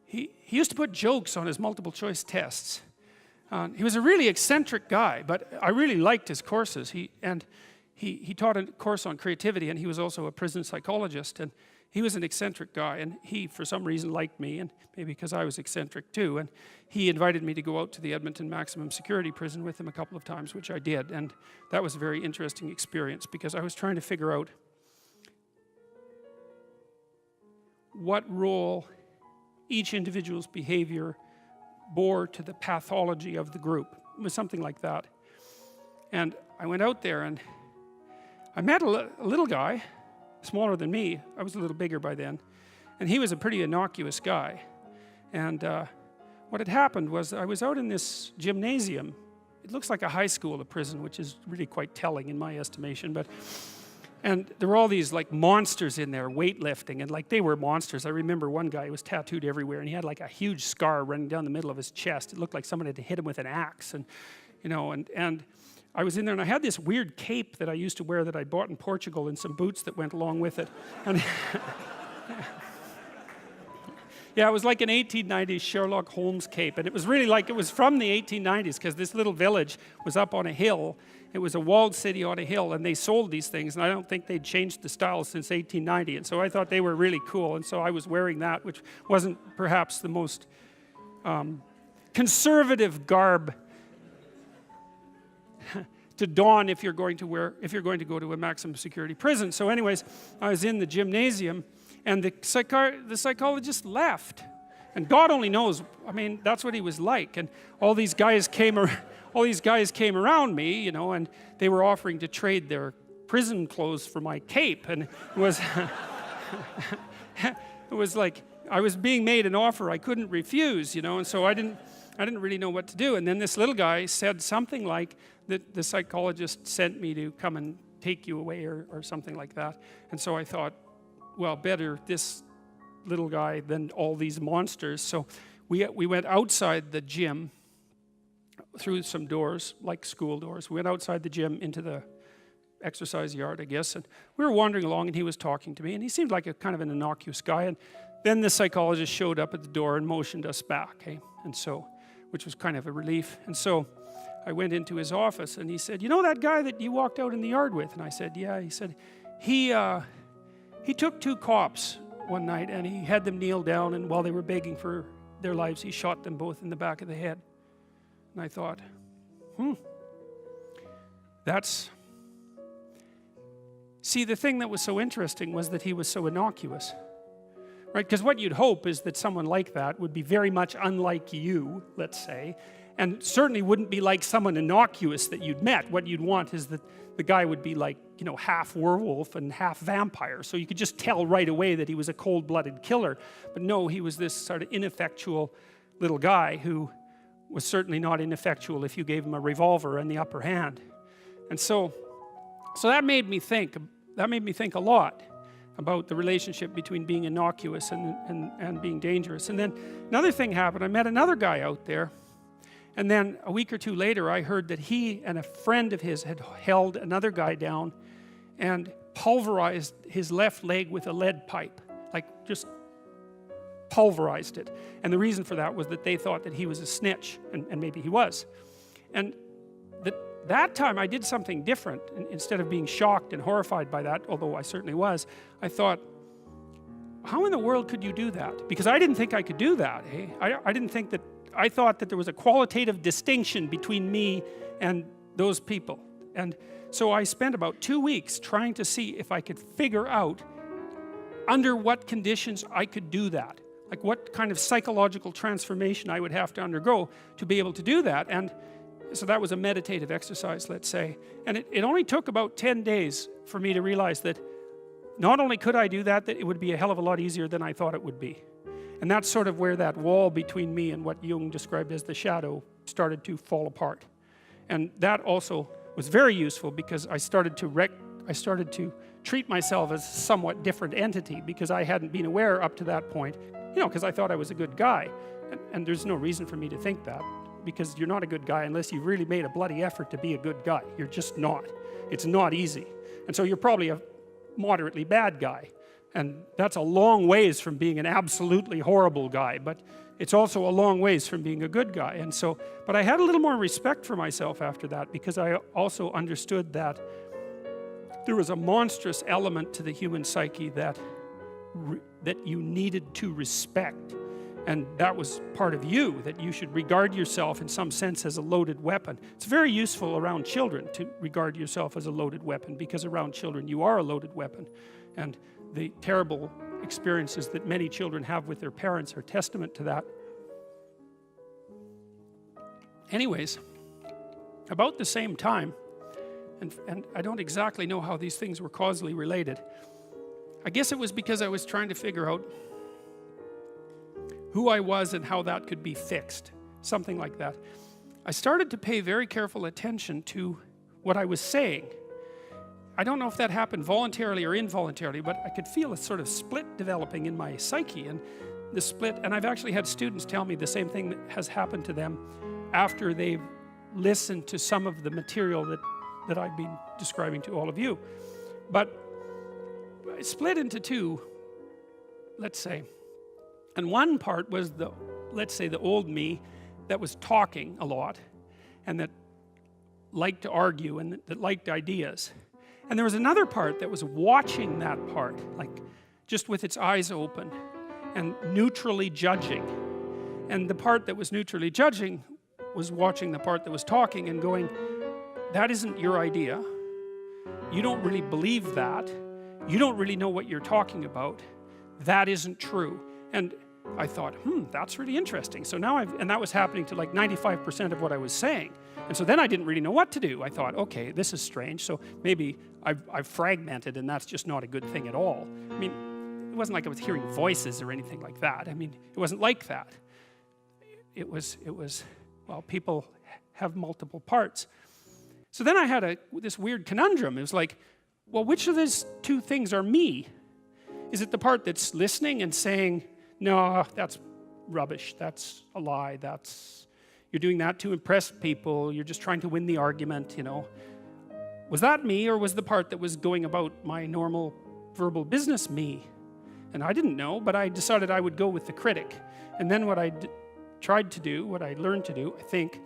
He used to put jokes on his multiple choice tests. He was a really eccentric guy, but I really liked his courses. He taught a course on creativity, and he was also a prison psychologist, and he was an eccentric guy, and he, for some reason, liked me, and maybe because I was eccentric too, and he invited me to go out to the Edmonton maximum security prison with him a couple of times, which I did, and that was a very interesting experience because I was trying to figure out what role each individual's behavior bore to the pathology of the group. It was something like that. And I went out there, and I met a little guy, smaller than me. I was a little bigger by then. And he was a pretty innocuous guy. And what had happened was I was out in this gymnasium. It looks like a high school, a prison, which is really quite telling in my estimation. And there were all these like monsters in there, weightlifting, and like they were monsters. I remember one guy who was tattooed everywhere, and he had like a huge scar running down the middle of his chest. It looked like someone had hit him with an axe, and you know, and I was in there, and I had this weird cape that I used to wear that I bought in Portugal, and some boots that went along with it. And yeah, it was like an 1890s Sherlock Holmes cape, and it was really like it was from the 1890s because this little village was up on a hill. It was a walled city on a hill, and they sold these things, and I don't think they'd changed the style since 1890, and so I thought they were really cool, and so I was wearing that, which wasn't perhaps the most conservative garb to don if you're going to go to a maximum security prison. So anyways, I was in the gymnasium, and the psychologist left, and God only knows. I mean, that's what he was like. And all these guys came around me, you know, and they were offering to trade their prison clothes for my cape, and it was it was like I was being made an offer I couldn't refuse, you know, and so I didn't really know what to do. And then this little guy said something like that the psychologist sent me to come and take you away, or something like that. And so I thought, well, better this little guy than all these monsters. So we went outside the gym through some doors, like school doors. We went outside the gym into the exercise yard, I guess, and we were wandering along, and he was talking to me, and he seemed like a kind of an innocuous guy. And then the psychologist showed up at the door and motioned us back, and so, which was kind of a relief. And so I went into his office, and he said, you know that guy that you walked out in the yard with? And I said, yeah. He said, he took 2 cops one night, and he had them kneel down, and while they were begging for their lives, he shot them both in the back of the head. And I thought, see, the thing that was so interesting was that he was so innocuous, right? Because what you'd hope is that someone like that would be very much unlike you, let's say, and certainly wouldn't be like someone innocuous that you'd met. What you'd want is that the guy would be like, you know, half werewolf and half vampire, so you could just tell right away that he was a cold-blooded killer. But no, he was this sort of ineffectual little guy who was certainly not ineffectual if you gave him a revolver and the upper hand. And so that made me think a lot about the relationship between being innocuous and being dangerous. And then another thing happened. I met another guy out there, and then a week or 2 later I heard that he and a friend of his had held another guy down and pulverized his left leg with a lead pipe, like just pulverized it. And the reason for that was that they thought that he was a snitch, and maybe he was. And that time I did something different. Instead of being shocked and horrified by that, although I certainly was, I thought, how in the world could you do that? Because I didn't think I could do that. I thought that there was a qualitative distinction between me and those people. And so I spent about 2 weeks trying to see if I could figure out under what conditions I could do that. Like what kind of psychological transformation I would have to undergo to be able to do that. And so that was a meditative exercise, let's say. And it only took about 10 days for me to realize that not only could I do that, that it would be a hell of a lot easier than I thought it would be. And that's sort of where that wall between me and what Jung described as the shadow started to fall apart. And that also was very useful because I started to treat myself as a somewhat different entity, because I hadn't been aware up to that point, you know, because I thought I was a good guy. And there's no reason for me to think that, because you're not a good guy unless you've really made a bloody effort to be a good guy. You're just not. It's not easy. And so you're probably a moderately bad guy. And that's a long ways from being an absolutely horrible guy, but it's also a long ways from being a good guy. And so, but I had a little more respect for myself after that, because I also understood that there was a monstrous element to the human psyche that you needed to respect. And that was part of you, that you should regard yourself in some sense as a loaded weapon. It's very useful around children to regard yourself as a loaded weapon, because around children you are a loaded weapon. And the terrible experiences that many children have with their parents are testament to that. Anyways, about the same time, and I don't exactly know how these things were causally related. I guess it was because I was trying to figure out who I was and how that could be fixed, something like that. I started to pay very careful attention to what I was saying. I don't know if that happened voluntarily or involuntarily, but I could feel a sort of split developing in my psyche, and the split, and I've actually had students tell me the same thing that has happened to them after they've listened to some of the material that I've been describing to all of you. But I split into two, let's say. And one part was let's say the old me that was talking a lot and that liked to argue and that liked ideas. And there was another part that was watching that part, like just with its eyes open and neutrally judging. And the part that was neutrally judging was watching the part that was talking and going, that isn't your idea. You don't really believe that. You don't really know what you're talking about. That isn't true. And I thought, that's really interesting. So now and that was happening to like 95% of what I was saying. And so then I didn't really know what to do. I thought, okay, this is strange. So maybe I've fragmented, and that's just not a good thing at all. I mean, it wasn't like I was hearing voices or anything like that. I mean, it wasn't like that. It was, well, people have multiple parts. So then I had this weird conundrum. It was like, well, which of these two things are me? Is it the part that's listening and saying, no, that's rubbish, that's a lie, you're doing that to impress people, you're just trying to win the argument, you know? Was that me, or was the part that was going about my normal verbal business me? And I didn't know, but I decided I would go with the critic. And then what I tried to do, what I learned to do, I think,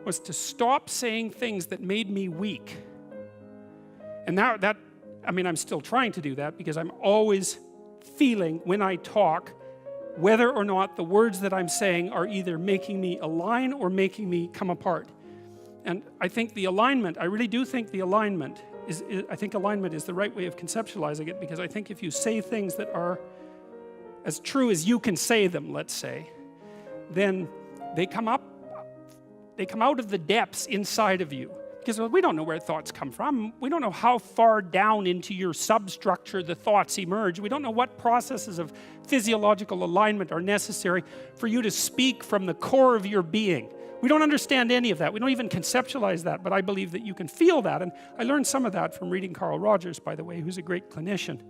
was to stop saying things that made me weak. And that I mean, I'm still trying to do that, because I'm always feeling when I talk whether or not the words that I'm saying are either making me align or making me come apart. And I think the alignment, I really do think the alignment I think alignment is the right way of conceptualizing it, because I think if you say things that are as true as you can say them, let's say, then they come out of the depths inside of you. Because we don't know where thoughts come from. We don't know how far down into your substructure the thoughts emerge. We don't know what processes of physiological alignment are necessary for you to speak from the core of your being. We don't understand any of that. We don't even conceptualize that, but I believe that you can feel that. And I learned some of that from reading Carl Rogers, by the way, who's a great clinician,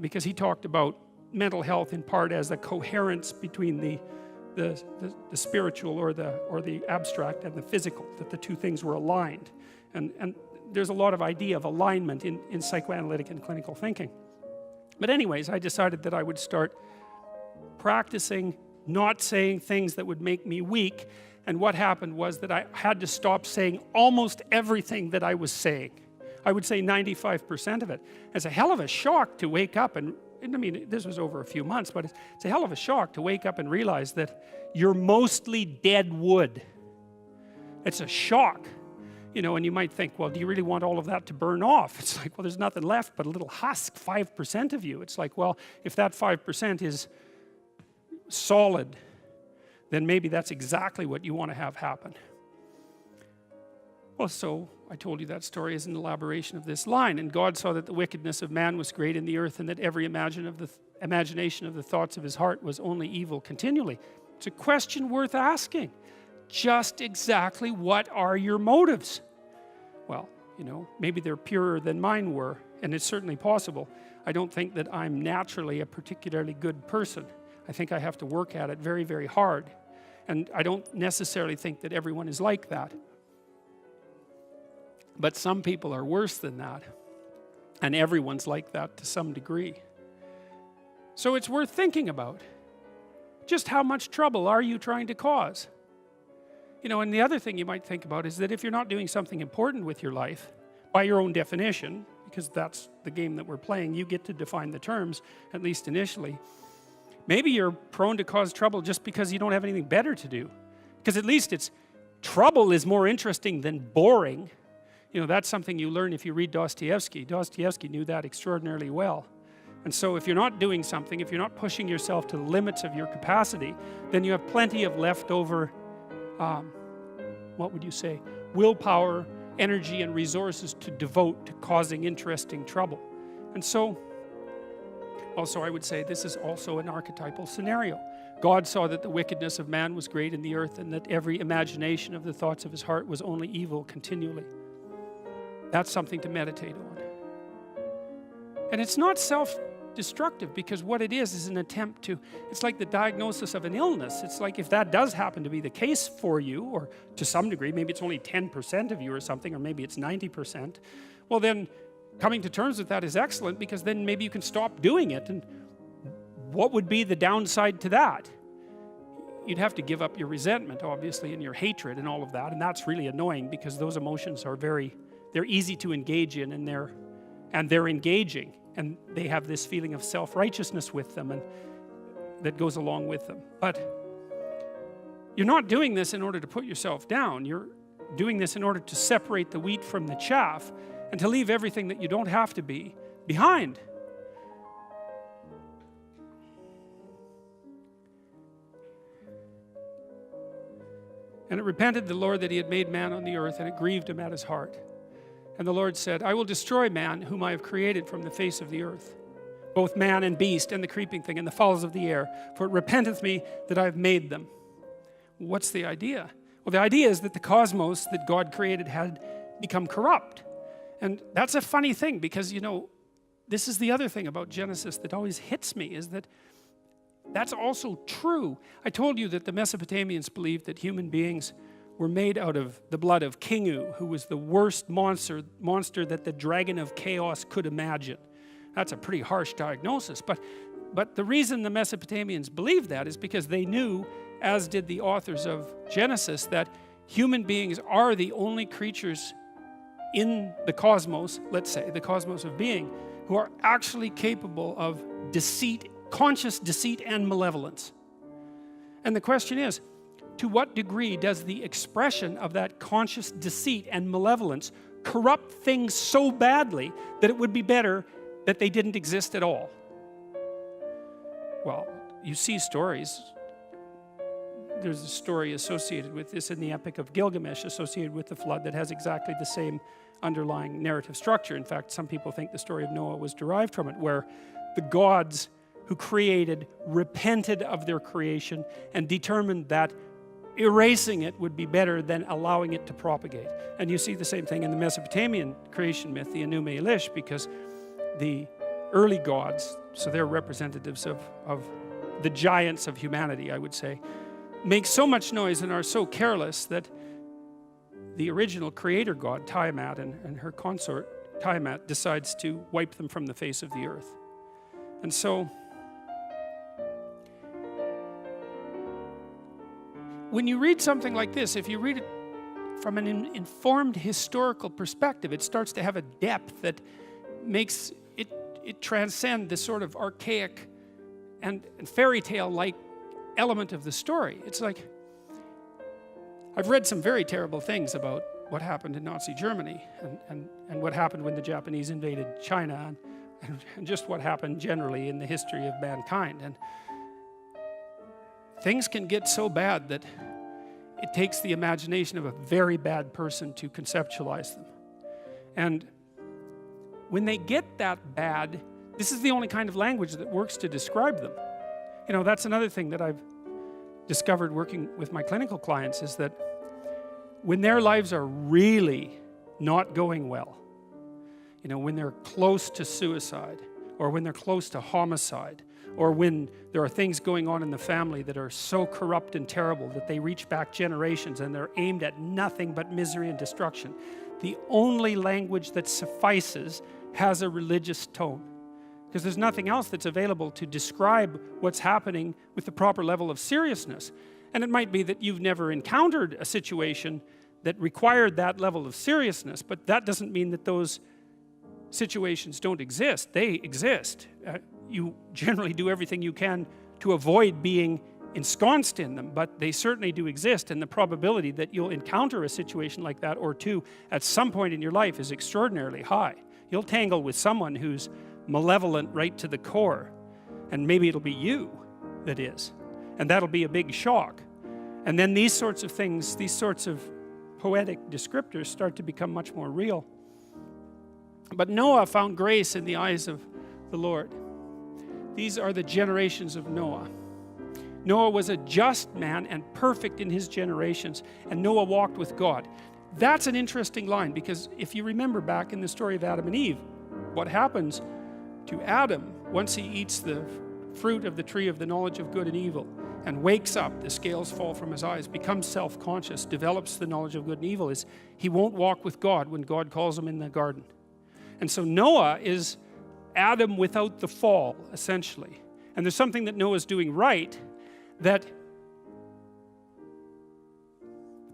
because he talked about mental health in part as a coherence between the spiritual or the abstract and the physical, that the two things were aligned. And there's a lot of idea of alignment in psychoanalytic and clinical thinking. But anyways, I decided that I would start practicing not saying things that would make me weak. And what happened was that I had to stop saying almost everything that I was saying. I would say 95% of it. It's a hell of a shock to wake up and I mean, this was over a few months, but it's a hell of a shock to wake up and realize that you're mostly dead wood. It's a shock, you know, and you might think, well, do you really want all of that to burn off? It's like, well, there's nothing left but a little husk, 5% of you. It's like, well, if that 5% is solid, then maybe that's exactly what you want to have happen. Well, so I told you that story as an elaboration of this line. And God saw that the wickedness of man was great in the earth, and that every imagination of the thoughts of his heart was only evil continually. It's a question worth asking. Just exactly what are your motives? Well, you know, maybe they're purer than mine were, and it's certainly possible. I don't think that I'm naturally a particularly good person. I think I have to work at it very, very hard. And I don't necessarily think that everyone is like that. But some people are worse than that. And everyone's like that to some degree. So it's worth thinking about. Just how much trouble are you trying to cause? You know, and the other thing you might think about is that if you're not doing something important with your life, by your own definition, because that's the game that we're playing, you get to define the terms, at least initially. Maybe you're prone to cause trouble just because you don't have anything better to do. Because at least trouble is more interesting than boring. You know, that's something you learn if you read Dostoevsky. Dostoevsky knew that extraordinarily well. And so if you're not doing something, if you're not pushing yourself to the limits of your capacity, then you have plenty of leftover, what would you say, willpower, energy, and resources to devote to causing interesting trouble. And so, also I would say this is also an archetypal scenario. God saw that the wickedness of man was great in the earth, and that every imagination of the thoughts of his heart was only evil continually. That's something to meditate on. And it's not self-destructive, because what it is an attempt to, it's like the diagnosis of an illness. It's like if that does happen to be the case for you, or to some degree, maybe it's only 10% of you or something, or maybe it's 90%, well then coming to terms with that is excellent, because then maybe you can stop doing it. And what would be the downside to that? You'd have to give up your resentment, obviously, and your hatred and all of that, and that's really annoying, because those emotions are they're easy to engage in, and they're engaging, and they have this feeling of self-righteousness with them, and that goes along with them. But you're not doing this in order to put yourself down. You're doing this in order to separate the wheat from the chaff, and to leave everything that you don't have to be behind. And it repented the Lord that he had made man on the earth, and it grieved him at his heart. And the Lord said, I will destroy man, whom I have created from the face of the earth, both man and beast, and the creeping thing, and the fowls of the air, for it repenteth me that I have made them. What's the idea? Well, the idea is that the cosmos that God created had become corrupt. And that's a funny thing, because, you know, this is the other thing about Genesis that always hits me, is that that's also true. I told you that the Mesopotamians believed that human beings were made out of the blood of Kingu, who was the worst monster that the dragon of chaos could imagine. That's a pretty harsh diagnosis. But the reason the Mesopotamians believed that is because they knew, as did the authors of Genesis, that human beings are the only creatures in the cosmos, let's say, the cosmos of being, who are actually capable of deceit, conscious deceit and malevolence. And the question is, to what degree does the expression of that conscious deceit and malevolence corrupt things so badly that it would be better that they didn't exist at all? Well, you see stories. There's a story associated with this in the Epic of Gilgamesh, associated with the flood, that has exactly the same underlying narrative structure. In fact, some people think the story of Noah was derived from it, where the gods who created repented of their creation and determined that erasing it would be better than allowing it to propagate. And you see the same thing in the Mesopotamian creation myth, the Enuma Elish, because the early gods, so they're representatives of the giants of humanity, I would say, make so much noise and are so careless that the original creator god, Tiamat, and her consort, Tiamat, decides to wipe them from the face of the earth. And so, when you read something like this, if you read it from an informed historical perspective, it starts to have a depth that makes it transcend this sort of archaic and fairy tale-like element of the story. It's like, I've read some very terrible things about what happened in Nazi Germany and what happened when the Japanese invaded China and just what happened generally in the history of mankind. And things can get so bad that it takes the imagination of a very bad person to conceptualize them. And when they get that bad, this is the only kind of language that works to describe them. You know, that's another thing that I've discovered working with my clinical clients, is that when their lives are really not going well, you know, when they're close to suicide, or when they're close to homicide, or when there are things going on in the family that are so corrupt and terrible that they reach back generations and they're aimed at nothing but misery and destruction, the only language that suffices has a religious tone. Because there's nothing else that's available to describe what's happening with the proper level of seriousness. And it might be that you've never encountered a situation that required that level of seriousness, but that doesn't mean that those situations don't exist. They exist. You generally do everything you can to avoid being ensconced in them, but they certainly do exist, and the probability that you'll encounter a situation like that or two at some point in your life is extraordinarily high. You'll tangle with someone who's malevolent right to the core, and maybe it'll be you that is, and that'll be a big shock. And then these sorts of things, these sorts of poetic descriptors start to become much more real. But Noah found grace in the eyes of the Lord. These are the generations of Noah. Noah was a just man and perfect in his generations, and Noah walked with God. That's an interesting line, because if you remember back in the story of Adam and Eve, what happens to Adam once he eats the fruit of the tree of the knowledge of good and evil and wakes up, the scales fall from his eyes, becomes self-conscious, develops the knowledge of good and evil, is he won't walk with God when God calls him in the garden. And so Noah is Adam without the fall, essentially. And there's something that Noah's doing right that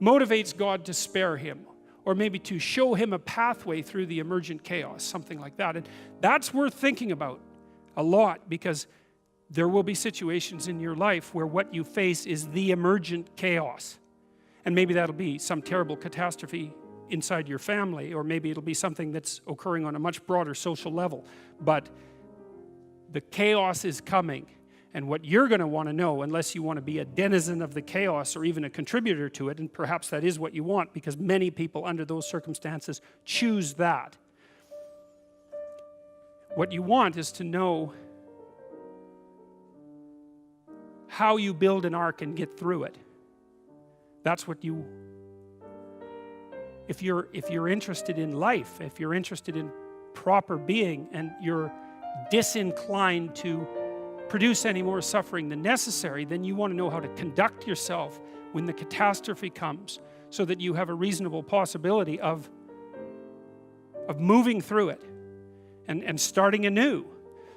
motivates God to spare him, or maybe to show him a pathway through the emergent chaos, something like that. And that's worth thinking about a lot, because there will be situations in your life where what you face is the emergent chaos. And maybe that'll be some terrible catastrophe inside your family, or maybe it'll be something that's occurring on a much broader social level. But the chaos is coming, And what you're going to want to know, unless you want to be a denizen of the chaos or even a contributor to it, and perhaps that is what you want, because many people under those circumstances choose that. What you want is to know how you build an ark and get through it. That's what you, if you're interested in life, if you're interested in proper being, and you're disinclined to produce any more suffering than necessary, then you want to know how to conduct yourself when the catastrophe comes, so that you have a reasonable possibility of moving through it and starting anew.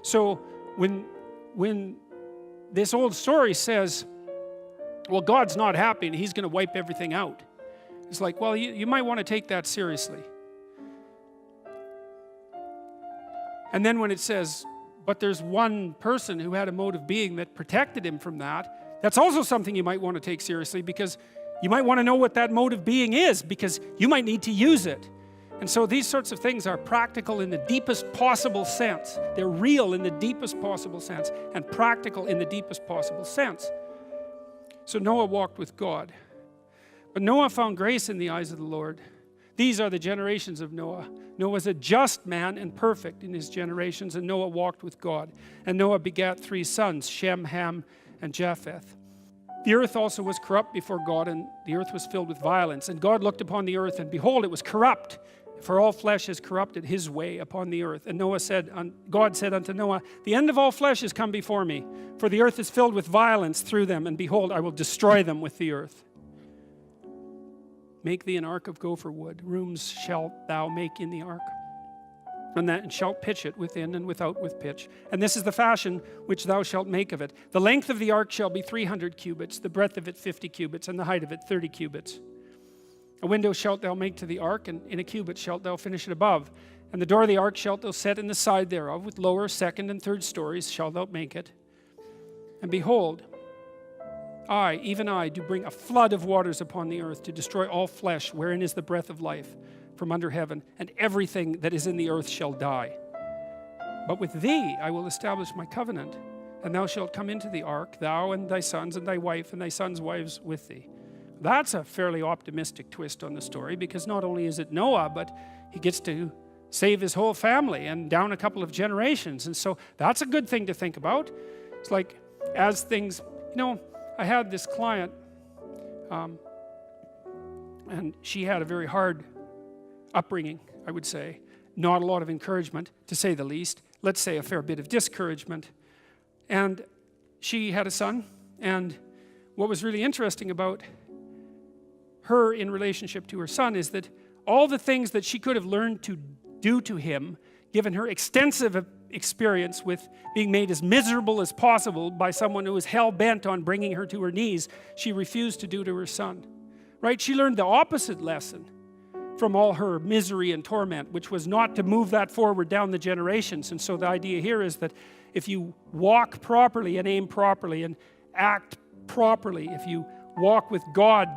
So when this old story says, well, God's not happy and he's going to wipe everything out, it's like, well, you might want to take that seriously. And then when it says, but there's one person who had a mode of being that protected him from that, that's also something you might want to take seriously, because you might want to know what that mode of being is, because you might need to use it. And so these sorts of things are practical in the deepest possible sense. They're real in the deepest possible sense, and practical in the deepest possible sense. So Noah walked with God. But Noah found grace in the eyes of the Lord. These are the generations of Noah. Noah was a just man and perfect in his generations, and Noah walked with God. And Noah begat 3 sons, Shem, Ham, and Japheth. The earth also was corrupt before God, and the earth was filled with violence. And God looked upon the earth, and behold, it was corrupt, for all flesh is corrupted his way upon the earth. And God said unto Noah, the end of all flesh is come before me, for the earth is filled with violence through them, and behold, I will destroy them with the earth. Make thee an ark of gopher wood. Rooms shalt thou make in the ark, and shalt pitch it within and without with pitch. And this is the fashion which thou shalt make of it. The length of the ark shall be 300 cubits, the breadth of it 50 cubits, and the height of it 30 cubits. A window shalt thou make to the ark, and in a cubit shalt thou finish it above. And the door of the ark shalt thou set in the side thereof, with lower, second, and third stories shalt thou make it. And behold, I, even I, do bring a flood of waters upon the earth, to destroy all flesh, wherein is the breath of life, from under heaven, and everything that is in the earth shall die. But with thee I will establish my covenant, and thou shalt come into the ark, thou and thy sons and thy wife and thy sons' wives with thee. That's a fairly optimistic twist on the story, because not only is it Noah, but he gets to save his whole family and down a couple of generations. And so that's a good thing to think about. It's like, as things, I had this client, and she had a very hard upbringing, I would say. Not a lot of encouragement, to say the least. Let's say a fair bit of discouragement. And she had a son, and what was really interesting about her in relationship to her son is that all the things that she could have learned to do to him, given her extensive experience with being made as miserable as possible by someone who was hell-bent on bringing her to her knees, she refused to do to her son. Right? She learned the opposite lesson from all her misery and torment, which was not to move that forward down the generations. And so the idea here is that if you walk properly and aim properly and act properly, if you walk with God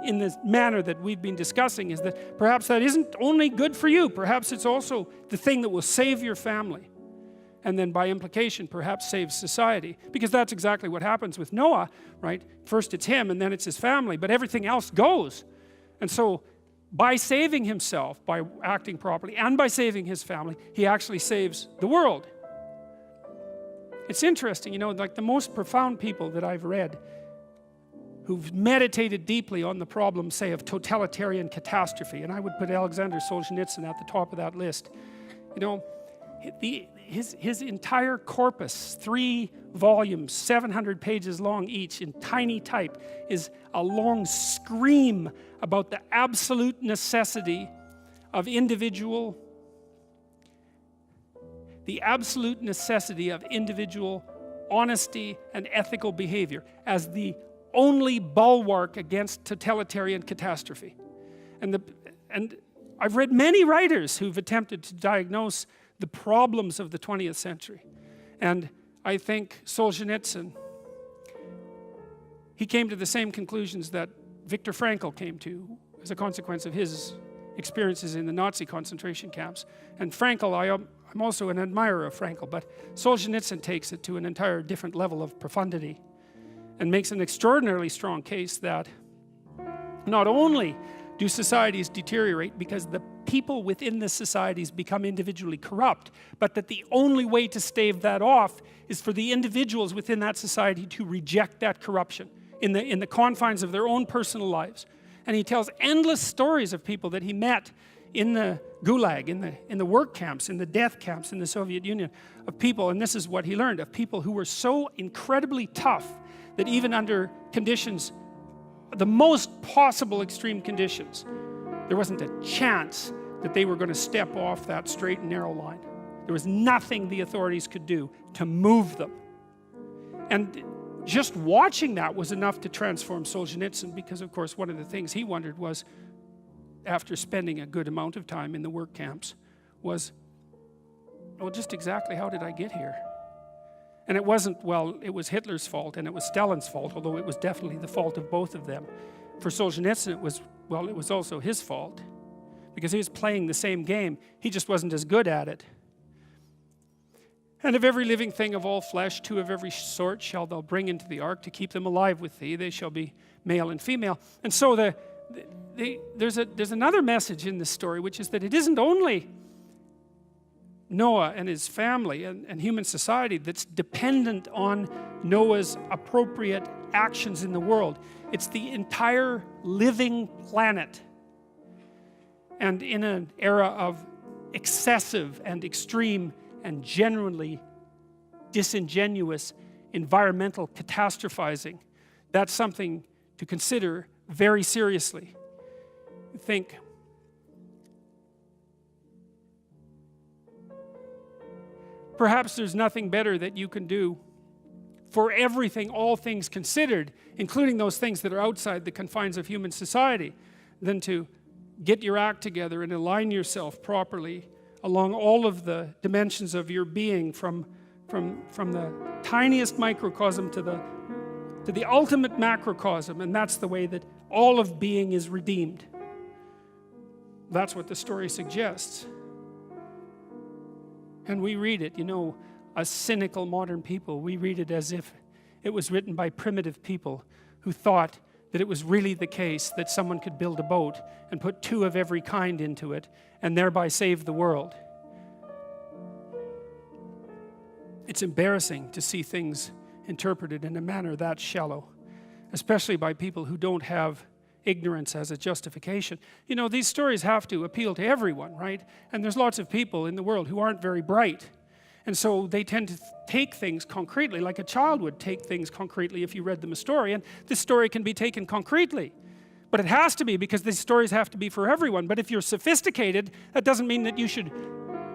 in the manner that we've been discussing, is that perhaps that isn't only good for you, perhaps it's also the thing that will save your family, and then by implication perhaps save society, because that's exactly what happens with Noah, right? First it's him, and then it's his family, but everything else goes. And so by saving himself, by acting properly, and by saving his family, he actually saves the world. It's interesting, like the most profound people that I've read who've meditated deeply on the problem, say, of totalitarian catastrophe, and I would put Alexander Solzhenitsyn at the top of that list. His entire corpus, 3 volumes, 700 pages long each, in tiny type, is a long scream about the absolute necessity of individual honesty and ethical behavior as the only bulwark against totalitarian catastrophe. And I've read many writers who've attempted to diagnose the problems of the 20th century. And I think Solzhenitsyn, he came to the same conclusions that Viktor Frankl came to as a consequence of his experiences in the Nazi concentration camps. And Frankl, I'm also an admirer of Frankl, but Solzhenitsyn takes it to an entire different level of profundity and makes an extraordinarily strong case that not only do societies deteriorate because the people within the societies become individually corrupt, but that the only way to stave that off is for the individuals within that society to reject that corruption in the confines of their own personal lives. And he tells endless stories of people that he met in the gulag, in the work camps, in the death camps in the Soviet Union, of people, and this is what he learned, of people who were so incredibly tough that even under conditions, the most possible extreme conditions, there wasn't a chance that they were going to step off that straight and narrow line. There was nothing the authorities could do to move them. And just watching that was enough to transform Solzhenitsyn, because of course one of the things he wondered was, after spending a good amount of time in the work camps, was, well, just exactly how did I get here? And it wasn't, well, it was Hitler's fault and it was Stalin's fault, although it was definitely the fault of both of them. For Solzhenitsyn, it was, well, it was also his fault, because he was playing the same game. He just wasn't as good at it. And of every living thing of all flesh, two of every sort shall thou bring into the ark to keep them alive with thee. They shall be male and female. And so there's another message in this story, which is that it isn't only Noah and his family and human society that's dependent on Noah's appropriate actions in the world. It's the entire living planet. And in an era of excessive and extreme and genuinely disingenuous environmental catastrophizing, that's something to consider very seriously. Think, perhaps there's nothing better that you can do for everything, all things considered, including those things that are outside the confines of human society, than to get your act together and align yourself properly along all of the dimensions of your being, from the tiniest microcosm to the ultimate macrocosm. And that's the way that all of being is redeemed. That's what the story suggests. And we read it, you know, as cynical modern people, we read it as if it was written by primitive people who thought that it was really the case that someone could build a boat and put two of every kind into it and thereby save the world. It's embarrassing to see things interpreted in a manner that shallow, especially by people who don't have ignorance as a justification. You know, these stories have to appeal to everyone, right? And there's lots of people in the world who aren't very bright. And so they tend to take things concretely, like a child would take things concretely if you read them a story. And this story can be taken concretely. But it has to be, because these stories have to be for everyone. But if you're sophisticated, that doesn't mean that you should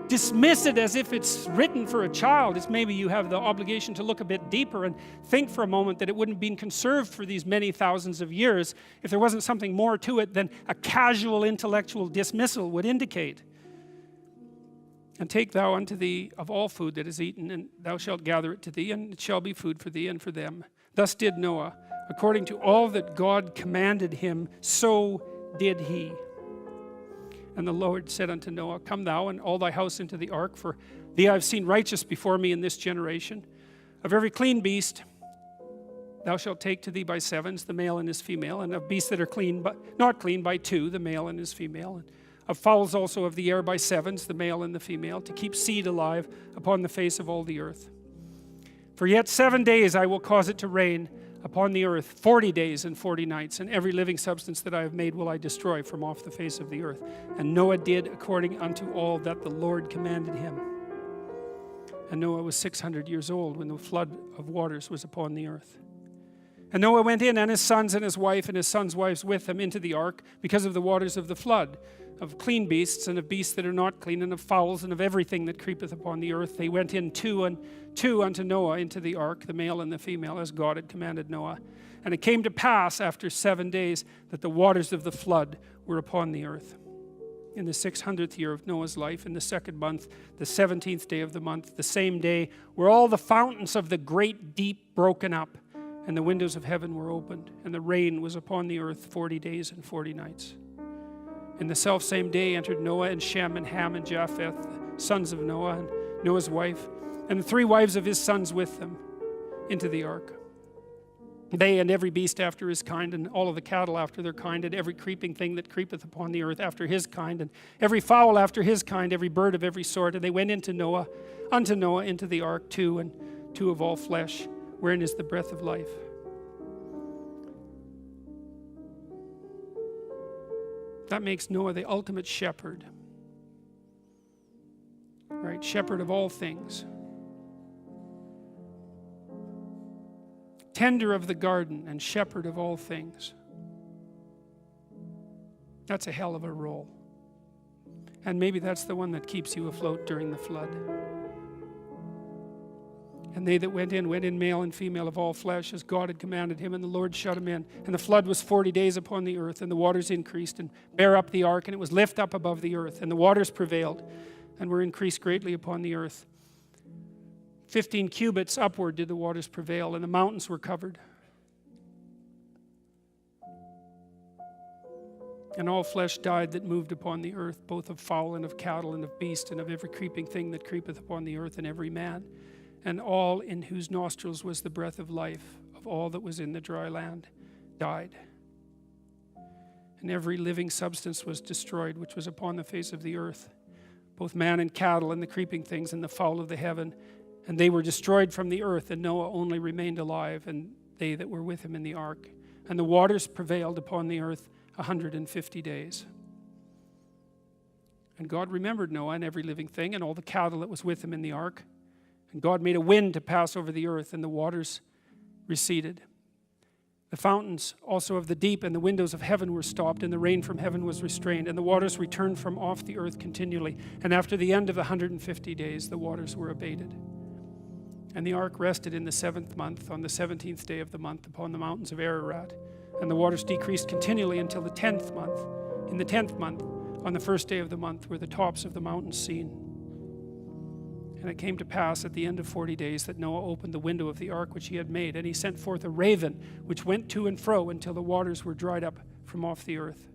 dismiss it as if it's written for a child. It's maybe you have the obligation to look a bit deeper and think for a moment that it wouldn't have been conserved for these many thousands of years if there wasn't something more to it than a casual intellectual dismissal would indicate. And take thou unto thee of all food that is eaten, and thou shalt gather it to thee, and it shall be food for thee and for them. Thus did Noah, according to all that God commanded him, so did he. And the Lord said unto Noah, come thou and all thy house into the ark, for thee I have seen righteous before me in this generation. Of every clean beast thou shalt take to thee by sevens, the male and his female, and of beasts that are clean, but not clean, by two, the male and his female, and of fowls also of the air by sevens, the male and the female, to keep seed alive upon the face of all the earth. For yet 7 days I will cause it to rain upon the earth, 40 days and 40 nights, and every living substance that I have made will I destroy from off the face of the earth. And Noah did according unto all that the Lord commanded him. And Noah was 600 years old when the flood of waters was upon the earth. And Noah went in, and his sons and his wife and his sons' wives with him, into the ark, because of the waters of the flood, of clean beasts and of beasts that are not clean, and of fowls and of everything that creepeth upon the earth. They went in two unto Noah into the ark, the male and the female, as God had commanded Noah. And it came to pass after 7 days that the waters of the flood were upon the earth. In the 600th year of Noah's life, in the 2nd month, the 17th day of the month, the same day, were all the fountains of the great deep broken up, and the windows of heaven were opened, and the rain was upon the earth 40 days and 40 nights. In the selfsame day entered Noah and Shem and Ham and Japheth, sons of Noah and Noah's wife, and the 3 wives of his sons with them, into the ark. They and every beast after his kind, and all of the cattle after their kind, and every creeping thing that creepeth upon the earth after his kind, and every fowl after his kind, every bird of every sort. And they went unto Noah into the ark, 2 and 2 of all flesh, wherein is the breath of life. That makes Noah the ultimate shepherd. Right? Shepherd of all things. Tender of the garden and shepherd of all things. That's a hell of a role. And maybe that's the one that keeps you afloat during the flood. And they that went in male and female of all flesh, as God had commanded him, and the Lord shut him in. And the flood was 40 days upon the earth, and the waters increased, and bare up the ark, and it was lift up above the earth, and the waters prevailed, and were increased greatly upon the earth. 15 cubits upward did the waters prevail, and the mountains were covered. And all flesh died that moved upon the earth, both of fowl and of cattle and of beast, and of every creeping thing that creepeth upon the earth, and every man, and all in whose nostrils was the breath of life, of all that was in the dry land, died. And every living substance was destroyed, which was upon the face of the earth, both man and cattle, and the creeping things, and the fowl of the heaven. And they were destroyed from the earth, and Noah only remained alive, and they that were with him in the ark. And the waters prevailed upon the earth 150 days. And God remembered Noah and every living thing, and all the cattle that was with him in the ark. And God made a wind to pass over the earth, and the waters receded. The fountains also of the deep and the windows of heaven were stopped, and the rain from heaven was restrained, and the waters returned from off the earth continually. And after the end of the 150 days, the waters were abated. And the ark rested in the 7th month, on the 17th day of the month, upon the mountains of Ararat. And the waters decreased continually until the 10th month. In the 10th month, on the 1st day of the month, were the tops of the mountains seen. And it came to pass at the end of 40 days that Noah opened the window of the ark which he had made, and he sent forth a raven, which went to and fro until the waters were dried up from off the earth.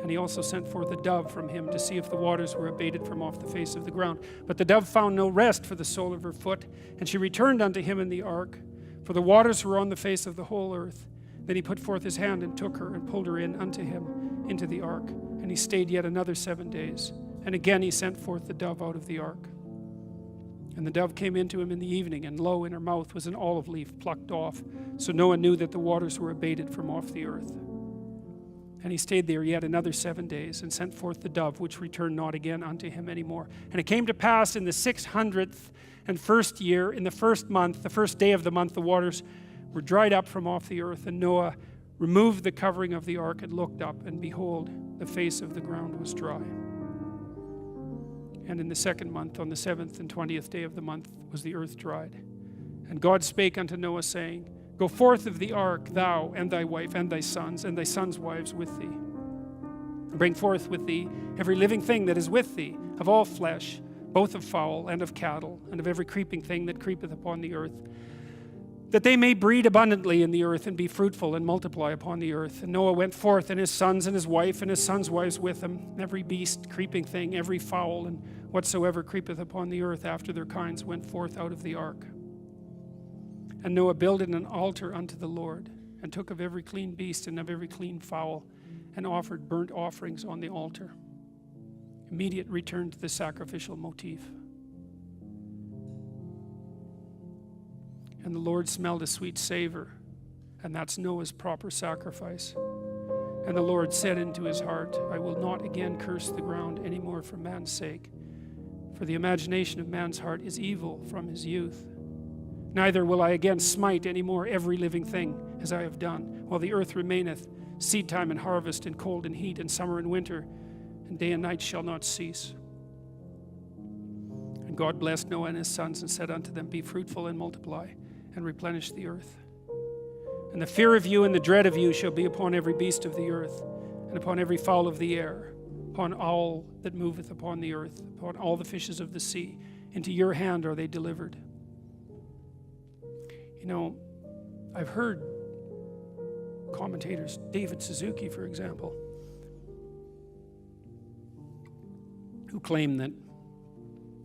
And he also sent forth a dove from him to see if the waters were abated from off the face of the ground. But the dove found no rest for the sole of her foot, and she returned unto him in the ark, for the waters were on the face of the whole earth. Then he put forth his hand and took her and pulled her in unto him into the ark. And he stayed yet another 7 days. And again he sent forth the dove out of the ark. And the dove came into him in the evening, and lo, in her mouth was an olive leaf plucked off. So Noah knew that the waters were abated from off the earth. And he stayed there yet another 7 days, and sent forth the dove, which returned not again unto him any more. And it came to pass in the 601st year, in the 1st month, the 1st day of the month, the waters were dried up from off the earth. And Noah removed the covering of the ark, and looked up, and behold, the face of the ground was dry. And in the 2nd month, on the 7th and 20th day of the month, was the earth dried. And God spake unto Noah, saying, Go forth of the ark, thou and thy wife and thy sons' wives with thee. Bring forth with thee every living thing that is with thee, of all flesh, both of fowl and of cattle, and of every creeping thing that creepeth upon the earth, that they may breed abundantly in the earth, and be fruitful, and multiply upon the earth. And Noah went forth, and his sons and his wife and his sons' wives with him, every beast, creeping thing, every fowl, and whatsoever creepeth upon the earth after their kinds went forth out of the ark. And Noah builded an altar unto the Lord, and took of every clean beast and of every clean fowl, and offered burnt offerings on the altar. Immediate return to the sacrificial motif. And the Lord smelled a sweet savor, and that's Noah's proper sacrifice. And the Lord said into his heart, I will not again curse the ground any more for man's sake, for the imagination of man's heart is evil from his youth. Neither will I again smite any more every living thing as I have done, while the earth remaineth, seed time and harvest, and cold and heat, and summer and winter, and day and night shall not cease. And God blessed Noah and his sons, and said unto them, Be fruitful and multiply, and replenish the earth. And the fear of you and the dread of you shall be upon every beast of the earth, and upon every fowl of the air, upon all that moveth upon the earth, upon all the fishes of the sea. Into your hand are they delivered. You know, I've heard commentators, David Suzuki, for example, who claim that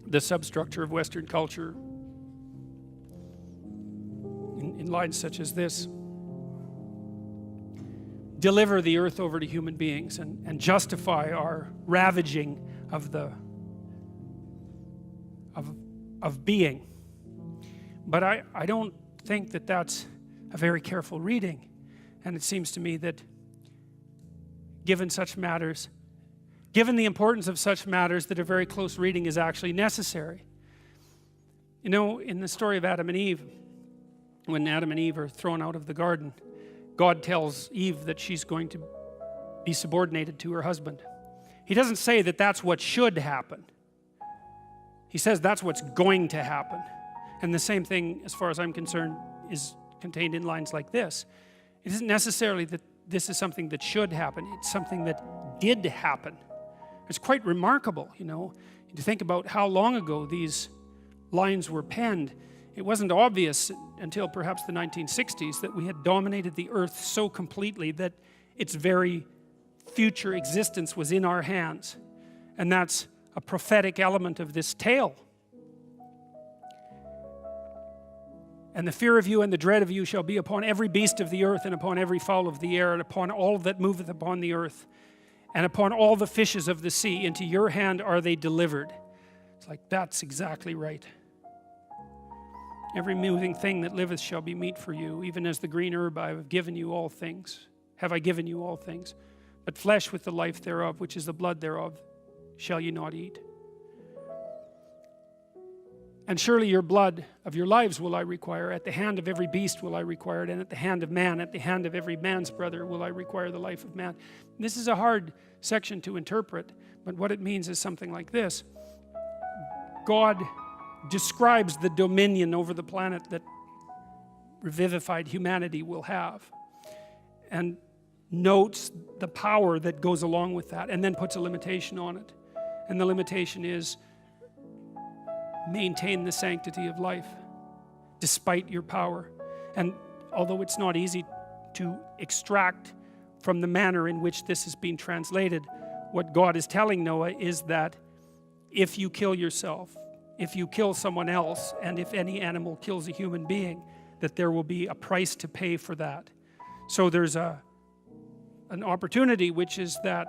the substructure of Western culture in lines such as this. Deliver the earth over to human beings and justify our ravaging of being. But I don't think that that's a very careful reading. And it seems to me that given such matters, given the importance of such matters, that a very close reading is actually necessary. You know, in the story of Adam and Eve, when Adam and Eve are thrown out of the garden, God tells Eve that she's going to be subordinated to her husband. He doesn't say that that's what should happen. He says that's what's going to happen. And the same thing, as far as I'm concerned, is contained in lines like this. It isn't necessarily that this is something that should happen. It's something that did happen. It's quite remarkable, you know, to think about how long ago these lines were penned. It wasn't obvious until perhaps the 1960s that we had dominated the earth so completely that its very future existence was in our hands. And that's a prophetic element of this tale. And the fear of you and the dread of you shall be upon every beast of the earth, and upon every fowl of the air, and upon all that moveth upon the earth, and upon all the fishes of the sea. Into your hand are they delivered. It's like, that's exactly right. Every moving thing that liveth shall be meat for you, even as the green herb I have given you all things. Have I given you all things? But flesh with the life thereof, which is the blood thereof, shall you not eat. And surely your blood of your lives will I require. At the hand of every beast will I require it. And at the hand of man, at the hand of every man's brother will I require the life of man. This is a hard section to interpret, but what it means is something like this. God describes the dominion over the planet that revivified humanity will have, and notes the power that goes along with that, and then puts a limitation on it. And the limitation is, maintain the sanctity of life despite your power. And although it's not easy to extract from the manner in which this is being translated, what God is telling Noah is that if you kill yourself, if you kill someone else, and if any animal kills a human being, that there will be a price to pay for that. So there's an opportunity, which is that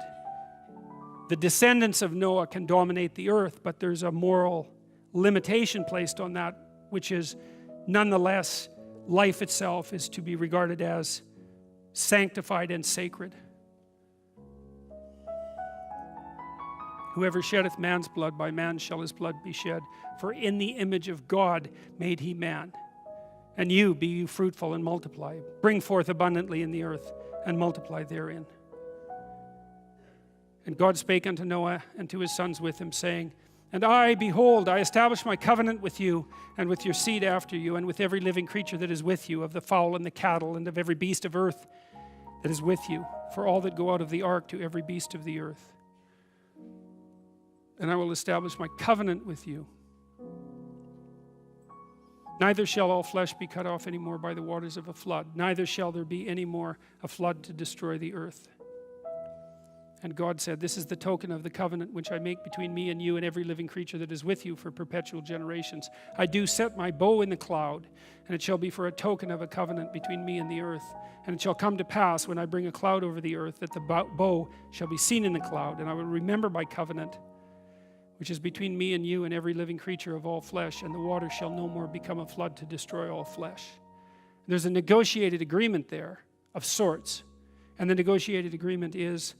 the descendants of Noah can dominate the earth, but there's a moral limitation placed on that, which is nonetheless life itself is to be regarded as sanctified and sacred. Whoever sheddeth man's blood, by man shall his blood be shed. For in the image of God made he man. And you, be you fruitful and multiply. Bring forth abundantly in the earth, and multiply therein. And God spake unto Noah and to his sons with him, saying, And I, behold, I establish my covenant with you, and with your seed after you, and with every living creature that is with you, of the fowl and the cattle, and of every beast of earth that is with you, for all that go out of the ark, to every beast of the earth. And I will establish my covenant with you. Neither shall all flesh be cut off any more by the waters of a flood, neither shall there be any more a flood to destroy the earth. And God said, This is the token of the covenant which I make between me and you and every living creature that is with you for perpetual generations. I do set my bow in the cloud, and it shall be for a token of a covenant between me and the earth. And it shall come to pass, when I bring a cloud over the earth, that the bow shall be seen in the cloud, and I will remember my covenant, which is between me and you and every living creature of all flesh, and the water shall no more become a flood to destroy all flesh. There's a negotiated agreement there of sorts, and the negotiated agreement is,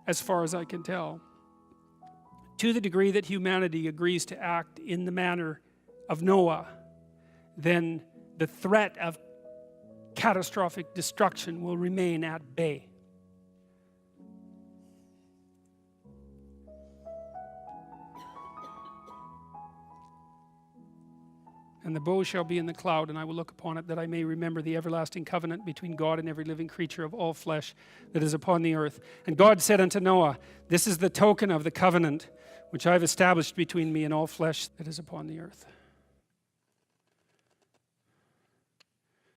as far as I can tell, to the degree that humanity agrees to act in the manner of Noah, then the threat of catastrophic destruction will remain at bay. And the bow shall be in the cloud, and I will look upon it, that I may remember the everlasting covenant between God and every living creature of all flesh that is upon the earth. And God said unto Noah, This is the token of the covenant which I have established between me and all flesh that is upon the earth.